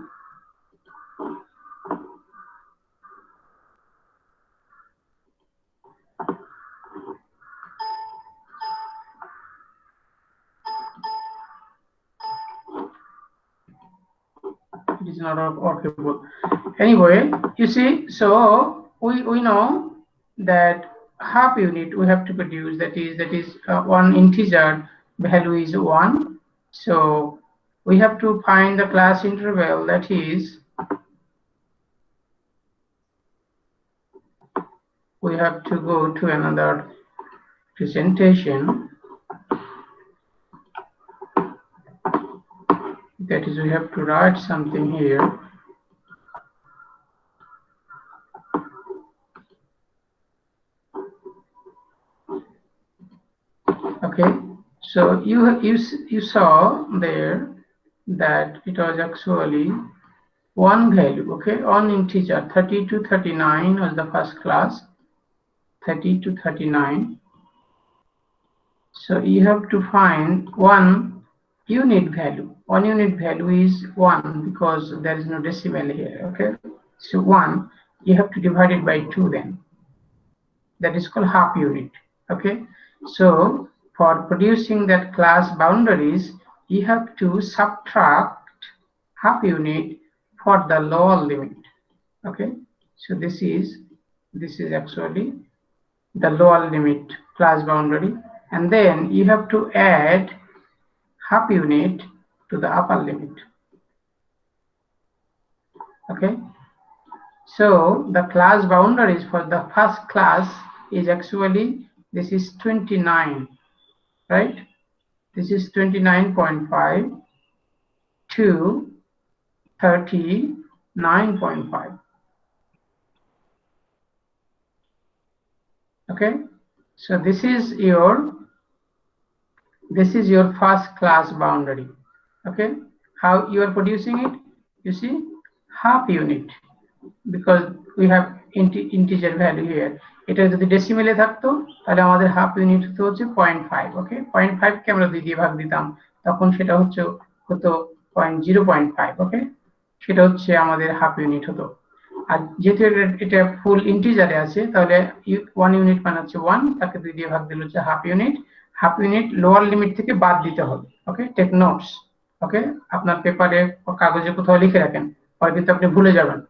A: it is not workable. Anyway, you see, so we know that half unit we have to produce, that is one integer value is 1. So we have to find the class interval, that is we have to go to another presentation, that is we have to write something here. Okay, so you saw there that it was actually one value. Okay, one integer 30 to 39 was the first class, 30 to 39. So you have to find one unit value. One unit value is 1 because there is no decimal here. Okay, so 1, you have to divide it by 2 then. That is called half unit. Okay, so for producing that class boundaries, you have to subtract half unit for the lower limit. Okay, so this is actually the lower limit class boundary, and then you have to add half unit to the upper limit. Okay, so the class boundaries for the first class is actually, this is 29, right? This is 29.5 to 39.5. Okay, so this is your first class boundary. Okay, how you are producing it? You see, half unit, because we have integer value here. এটা যদি ডেসিমেলে থাকতো তাহলে আমাদের half unit হচ্ছে 0.5. ওকে, 0.5 কে আমরা 2 দিয়ে ভাগ দিতাম, তখন সেটা হতো 0.5. ওকে, সেটা হচ্ছে আমাদের হাফ ইউনিট হতো। আর যেহেতু এটা ফুল ইন্টিজারে আছে, তাহলে 1 ইউনিট মানে হচ্ছে 1, তাকে 2 দিয়ে ভাগ দিলে হচ্ছে half unit. Half unit lower limit থেকে বাদ দিতে হবে। ওকে, টেক নোটস। ওকে, আপনার পেপারে কাগজে কোথাও লিখে রাখেন, পরে কিন্তু আপনি ভুলে যাবেন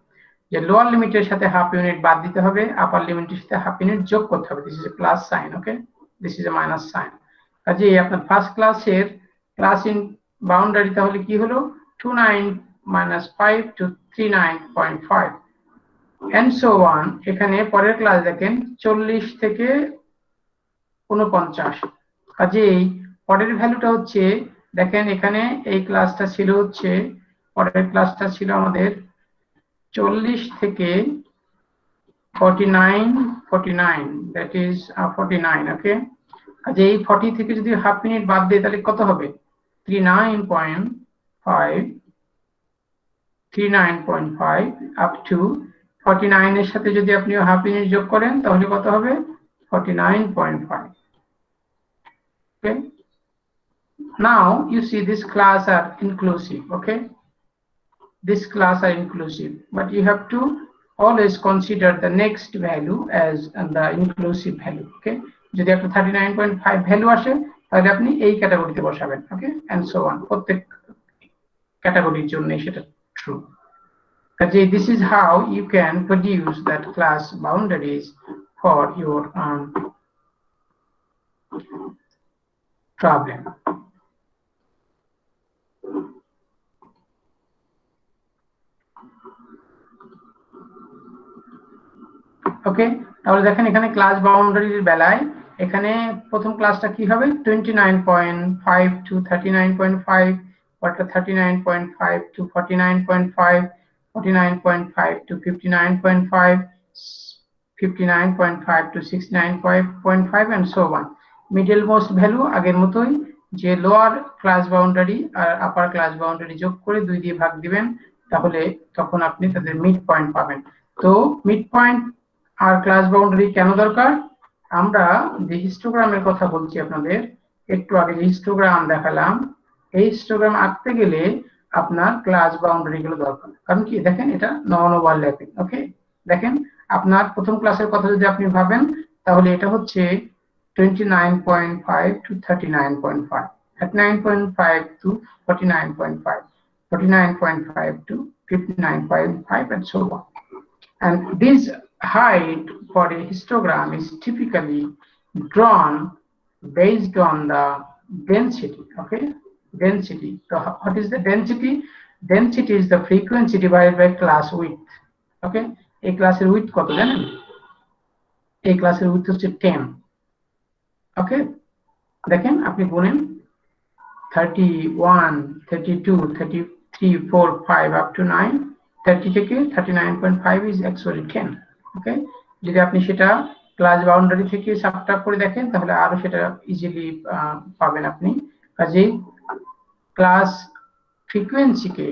A: যে লোয়ার লিমিটের সাথে হাফ ইউনিট বাদ দিতে হবে, আপার লিমিটের সাথে হাফ ইউনিট যোগ করতে হবে। This is a plus sign. Okay, this is a minus sine. কাজেই আপনার ফার্স্ট ক্লাসের ক্লাস ইন বাউন্ডারি তাহলে কি হলো, 29 minus 5 to 39.5 and so on। এখানে পরের ক্লাস দেখেন 40 থেকে 49। কাজেই পরের ভ্যালুটা হচ্ছে, দেখেন এখানে এই ক্লাসটা ছিল হচ্ছে, পরের ক্লাসটা ছিল আমাদের 40 থেকে 49, that is 49। ওকে, কাজেই 40 থেকে যদি হাফ মিনিট বাদ দেয় তাহলে কত হবে, 39.5 আপ টু 49 এর সাথে যদি আপনি হাফ মিনিট যোগ করেন তাহলে কত হবে, 49.5। okay, now you see this class are inclusive. Okay, this class are inclusive, but you have to always consider the next value as the inclusive value. Okay, যদি একটা 39.5 ভ্যালু আসে তাহলে আপনি এই ক্যাটাগরিতে বসাবেন। ওকে, and so on, প্রত্যেক ক্যাটাগরির জন্য সেটা true. Okay, this is how you can produce that class boundaries for your problem. ওকে, তাহলে দেখেন এখানে ক্লাস বাউন্ডারির বেলায় এখানে প্রথম ক্লাসটা কি হবে 29.5 to 39.5, paratha 39.5 to 49.5, 49.5 to 59.5, 59.5 to 69.5 and so on. Middle most value আগের মতোই, যে লোয়ার ক্লাস বাউন্ডারি আর আপার ক্লাস বাউন্ডারি যোগ করে 2 দিয়ে ভাগ দিবেন, তাহলে তখন আপনি তাদের মিড পয়েন্ট পাবেন। তো মিড পয়েন্ট আর ক্লাস বাউন্ডারি কেন দরকার? আমরা যে হিস্টোগ্রামের কথা বলছি আপনাদের, একটু আগে যে হিস্টোগ্রাম দেখালাম, এই হিস্টোগ্রাম আঁকতে গেলে আপনার ক্লাস বাউন্ডারি গুলো দরকার। কারণ কি, দেখেন এটা নন ওভারল্যাপিং। ওকে, দেখেন আপনার প্রথম ক্লাসের কথা যদি আপনি ভাবেন, তাহলে এটা হচ্ছে 29.5 to 39.5, 39.5 to 49.5, 49.5 to 59.5 and so on. And this height for a histogram is typically drawn based on the density. Okay, density. So what is the density? Density is the frequency divided by class width. Okay, a classের width কত জানেন? এই ক্লাসের width হচ্ছে 10. ওকে, দেখেন আপনি গুনেন 31, 32, 33, 4, 5 up to 9, 30 থেকে 39.5 is actually 10. ওকে, যদি আপনি সেটা ক্লাস বাউন্ডারি থেকে সাবট্রাক্ট করে দেখেন, তাহলে আরো সেটা ইজিলি পাবেন আপনি। কাজেই ক্লাস ফ্রিকোয়েন্সিকে,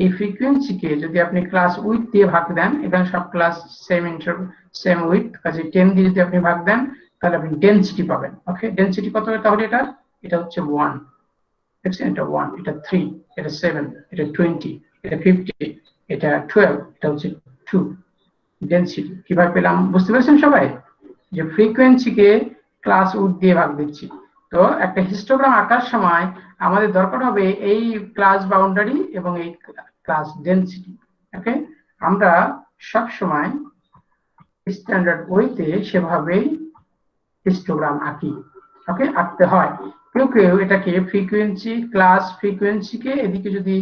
A: এই ফ্রিকোয়েন্সিকে যদি আপনি ক্লাস উইথ দিয়ে ভাগ দেন, এখানে সব class same interval same with, কাজে 10 দিয়ে যদি আপনি ভাগ দেন, তাহলে আপনি ডেনসিটি পাবেন। ওকে, ডেনসিটি কত হবে তাহলে? এটা হচ্ছে 1, দেখছেন, এটা 1, এটা 3, এটা 7, এটা 20, এটা 50, এটা 12, এটা হচ্ছে 2 ডেনসিটি। কিভাবে পেলাম বুঝতে পেরেছেন সবাই? যে ফ্রিকোয়েন্সিকে ক্লাস উইথ দিয়ে ভাগ দিচ্ছি। তো একটা হিস্টোগ্রাম আঁকার সময় আমাদের দরকার হবে এই ক্লাস বাউন্ডারি এবং এই ক্লাস ডেনসিটি। ওকে, আমরা সব সময় স্ট্যান্ডার্ড ওয়েতে সেভাবেই হিস্টোগ্রাম আঁকি। ওকে, আঁকতে হয়। কেউ কেউ এটাকে ফ্রিকোয়েন্সি, ক্লাস ফ্রিকোয়েন্সিকে এদিকে যদি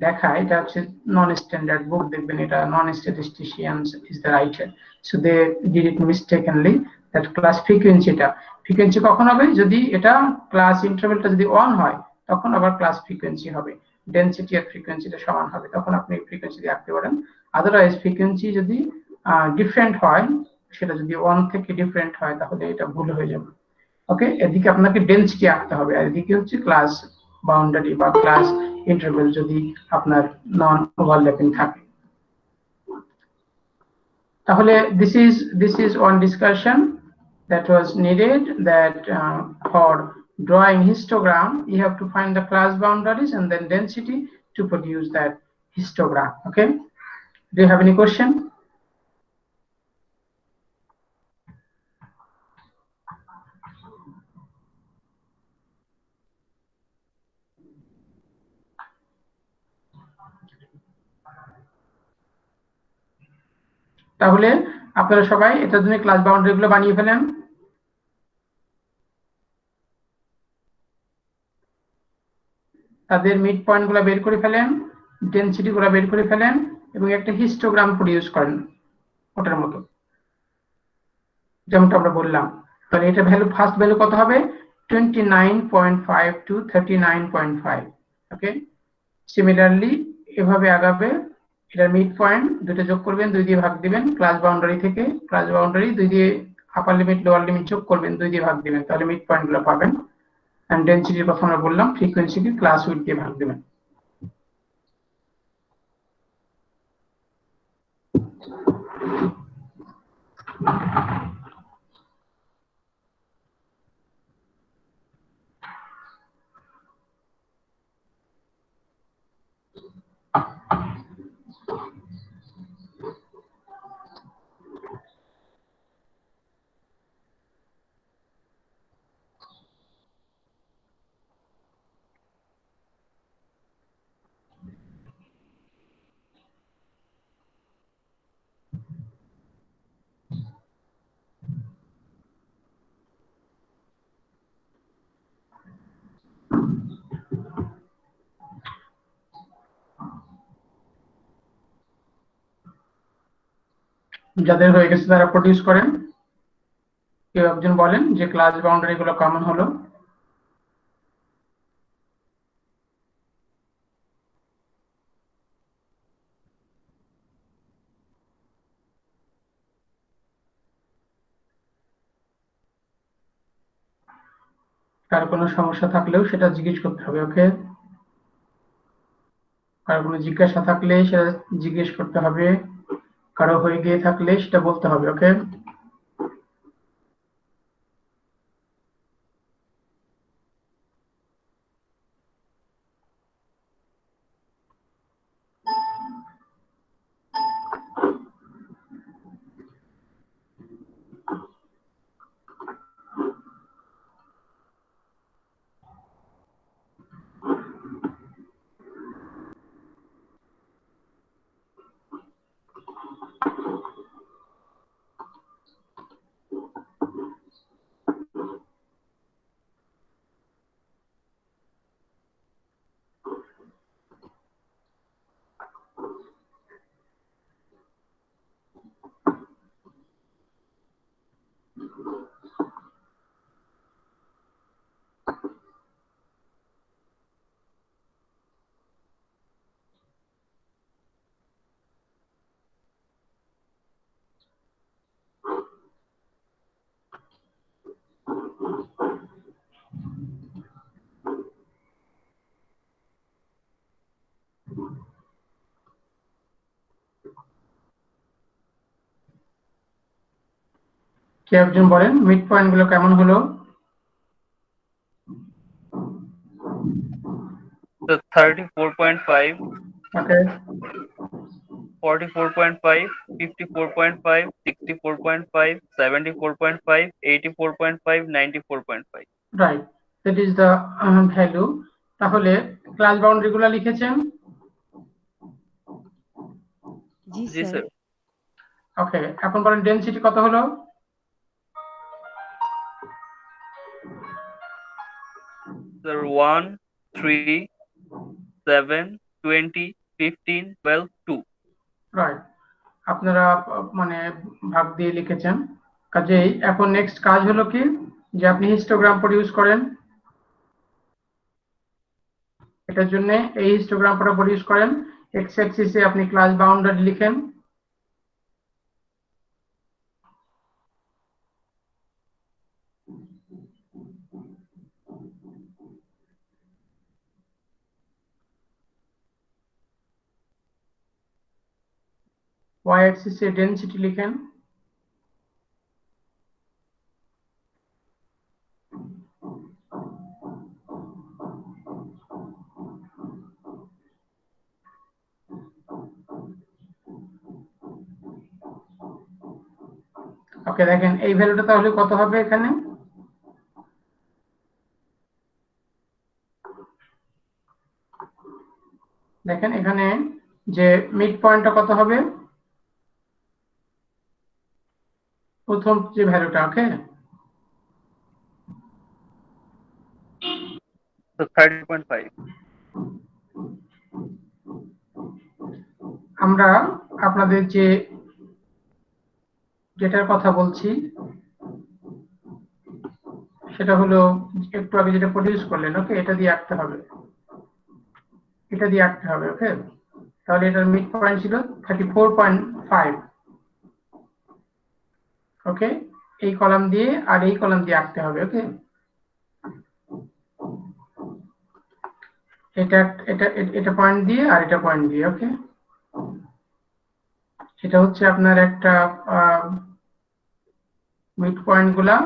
A: দেখায়, এটা হচ্ছে নন স্ট্যান্ডার্ড বুক, দেখবেন এটা non statisticians is the writer, so they did it mistakenly that class ফ্রিকোয়েন্সিটা। ফ্রিকোয়েন্সি কখন হবে? যদি এটা ক্লাস ইন্টারভ্যালটা যদি 1 হয়, তখন আবার ক্লাস ফ্রিকোয়েন্সি হবে। ডেনসিটি আর ফ্রিকোয়েন্সিটা সমান হবে, তখন আপনি ফ্রিকোয়েন্সি দিয়ে আঁকতে পারেন। আদারওয়াইজ ফ্রিকোয়েন্সি যদি ডিফারেন্ট হয়, সেটা যদি 1 থেকে ডিফারেন্ট হয়, তাহলে এটা ভুল হয়ে যাবে। ওকে, এদিকে আপনাকে ডেনসিটি আঁকতে হবে, আর এদিকে হচ্ছে ক্লাস বাউন্ডারি বা ক্লাস ইন্টারভ্যাল যদি আপনার নন ওভারল্যাপিং থাকে। তাহলে this is one discussion that was needed, that for drawing histogram you have to find the class boundaries and then density to produce that histogram. Okay, do you have any question? তাহলে আপনারা সবাই এটার জন্য class boundary গুলো বানিয়ে ফেলেন। তাদের mid point গুলো বের করে ফেলেন, ডেনসিটি গুলো বের করে ফেলেন এবং একটা হিস্টোগ্রাম প্রডিউস করেন ওটার মতো, যেমনটা আমরা বললাম। তাহলে এটা ভ্যালু, ফার্স্ট ভ্যালু কত হবে? 29.5 to 39.5। ওকে, সিমিলারলি এভাবে আগাবে। এটার মিড পয়েন্ট দুটো যোগ করবেন, 2 দিয়ে ভাগ দিবেন ক্লাস বাউন্ডারি থেকে, ক্লাস বাউন্ডারি 2 দিয়ে আপার লিমিট লোয়ার লিমিট যোগ করবেন, 2 দিয়ে ভাগ দিবেন, তাহলে মিড পয়েন্ট গুলো পাবেন। এন্ড ডেনসিটির কথা আমরা বললাম, ফ্রিকোয়েন্সিকে ক্লাস উইথ দিয়ে ভাগ দিবেন। যাদের হয়ে গেছে তারা প্রডিউস করেন। কেউ একজন বলেন যে ক্লাস বাউন্ডারি গুলো কেমন হলো। কার কোনো সমস্যা থাকলেও সেটা জিজ্ঞেস করতে হবে, ওকে? কারো কোনো জিজ্ঞাসা থাকলে সেটা জিজ্ঞেস করতে হবে, কারো হয়ে গিয়ে থাকলে সেটা বলতে হবে, ওকে? কে একজন বলেন মিড পয়েন্ট গুলো কেমন হলো?
D: So 34.5,
A: okay,
D: 44.5, 54.5, 64.5, 74.5, 84.5, 94.5.
A: Right, that is the value. তাহলে ক্লাস বাউন্ডারি গুলো লিখেছেন?
B: জি
D: জি
B: স্যার।
D: স্যার।
A: ওকে, এখন বলেন ডেনসিটি কত হলো?
D: Sir 1, 3, 7, 20, 15, 12, 2.
A: রাইট, আপনারা মানে ভাগ দিয়ে লিখেছেন। কাজেই এখন নেক্সট কাজ হলো কি, যে আপনি হিস্টোগ্রাম প্রডিউস করেন। এটার জন্য এই হিস্টোগ্রামটা প্রডিউস করেন। এক্স অ্যাক্সিসে আপনি ক্লাস বাউন্ডারি লিখেন, ওয়াই অ্যাক্সিসে ডেনসিটি লিখেন, ওকে। দেখেন এই ভ্যালুটা তাহলে কত হবে এখানে? দেখেন এখানে যে মিড পয়েন্টটা কত হবে, প্রথম যে ভ্যালুটা, ওকে?
D: So 30.5.
A: আমরা আপনাদের যেটার কথা বলছি সেটা হলো একটু আগে যেটা প্রডিউস করলেন, ওকে? এটা দিয়ে আঁকতে হবে, এটা দিয়ে আঁকতে হবে, ওকে? তাহলে এটার মিড পয়েন্ট ছিল 34.5, ওকে? এই কলাম দিয়ে আর এই কলাম দিয়ে আঁকতে হবে, ওকে? এটা এটা এটা পয়েন্ট দিয়ে আর এটা পয়েন্ট দিয়ে, ওকে? এটা হচ্ছে আপনার একটা মিড পয়েন্ট গুলা,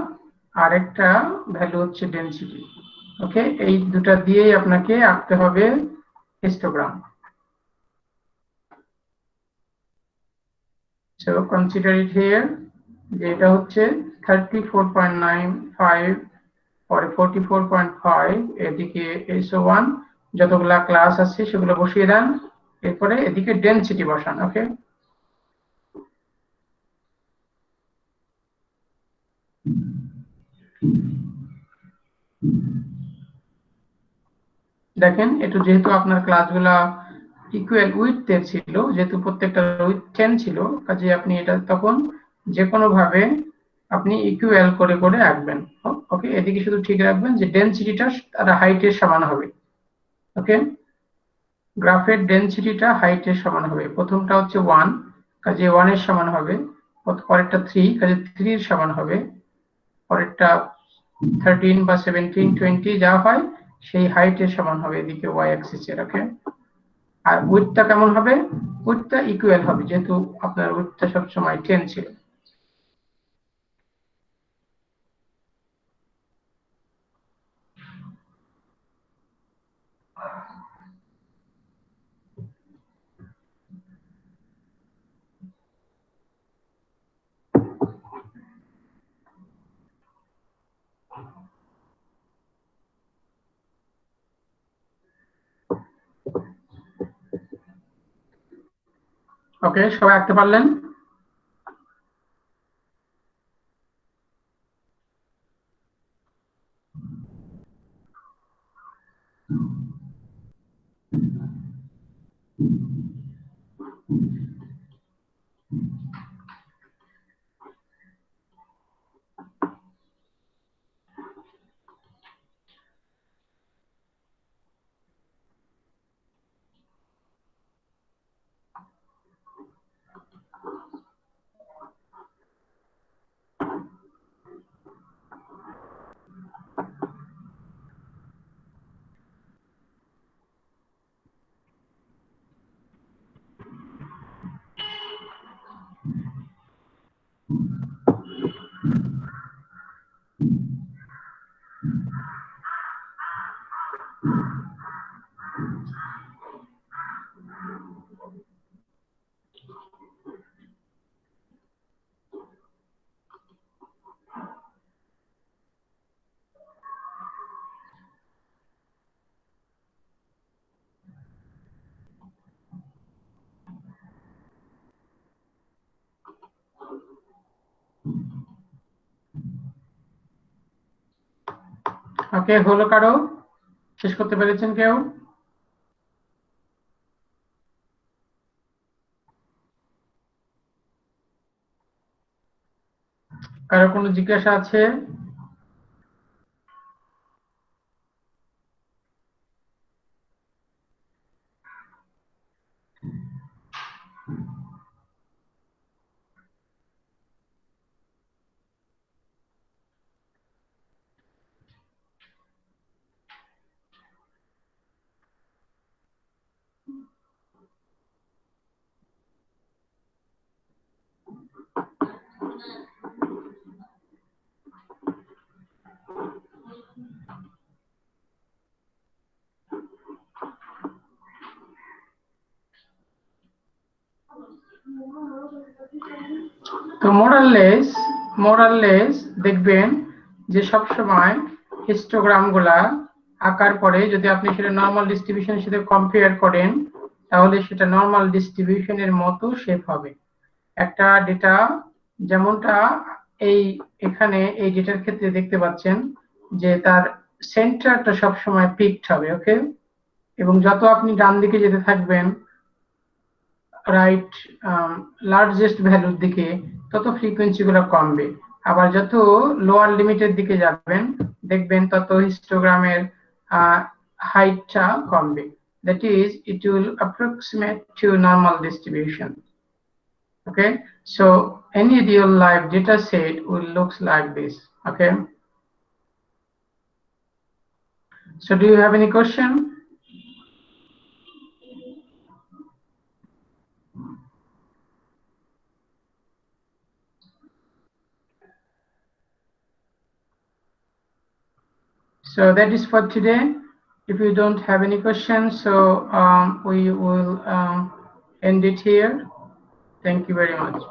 A: আর একটা ভ্যালু হচ্ছে ডেনসিটি, ওকে? এই দুটা দিয়েই আপনাকে আঁকতে হবে histogram. So consider it here, যে এটা হচ্ছে 34.95 পরে 44.5, এদিকে SO1 যতগুলা ক্লাস আছে সেগুলো বসিয়ে দেন, এরপরে এদিকে ডেনসিটি বসান, ওকে? দেখেন একটু, যেহেতু আপনার ক্লাসগুলা ইকুয়াল উইথের ছিল, যেহেতু প্রত্যেকটা উইথ 10 ছিল, কাজে আপনি এটা তখন যে কোনো ভাবে আপনি ইকুয়াল করে করে আঁকবেন। ওকে, এদিকে শুধু ঠিক রাখবেন যে ডেনসিটিটা তার হাইটের সমান হবে। ওকে, গ্রাফের ডেনসিটিটা হাইটের সমান হবে। প্রথমটা হচ্ছে 1, কাজে 1 এর সমান হবে। পরেরটা 3, কাজে 3 এর সমান হবে। পরেরটা 13 বা 17, 20 যা হয় সেই হাইটের সমান হবে এদিকে ওয়াই অ্যাক্সিসের। ওকে, আর উইথটা কেমন হবে? উইথটা ইকুয়াল হবে, যেহেতু আপনার উইথটা সবসময় 10 ছিল। ওকে, সবাই আঁকতে পারলেন? ওকে, হলো কারো? শেষ করতে পেরেছেন কেউ? কারো কোনো জিজ্ঞাসা আছে? তো মোরাললেস দেখবেন যে সবসময় হিস্টোগ্রাম গুলা আঁকার পরে যদি আপনি সেটা নর্মাল ডিস্ট্রিবিউশনের সাথে কম্পেয়ার করেন, তাহলে সেটা নর্মাল ডিস্ট্রিবিউশনের মতো শেপ হবে। একটা ডেটা যেমনটা এই এখানে এই ডেটার ক্ষেত্রে দেখতে পাচ্ছেন যে তার সেন্টারটা সবসময় পিকড হবে। ওকে, এবং যত আপনি ডান দিকে যেতে থাকবেন রাইট লার্জেস্ট ভ্যালুর দিকে, তত ফ্রিকোয়েন্সি গুলো কমবে। আবার যত লোয়ার লিমিটের দিকে যাবেন দেখবেন তত হিস্টোগ্রামের হাইটটা কমবে। That is, it will approximate to normal distribution. Okay, so any real life data set will look like this. Okay, so do you have any question? So that is for today. If you don't have any questions, so we will end it here. Thank you very much.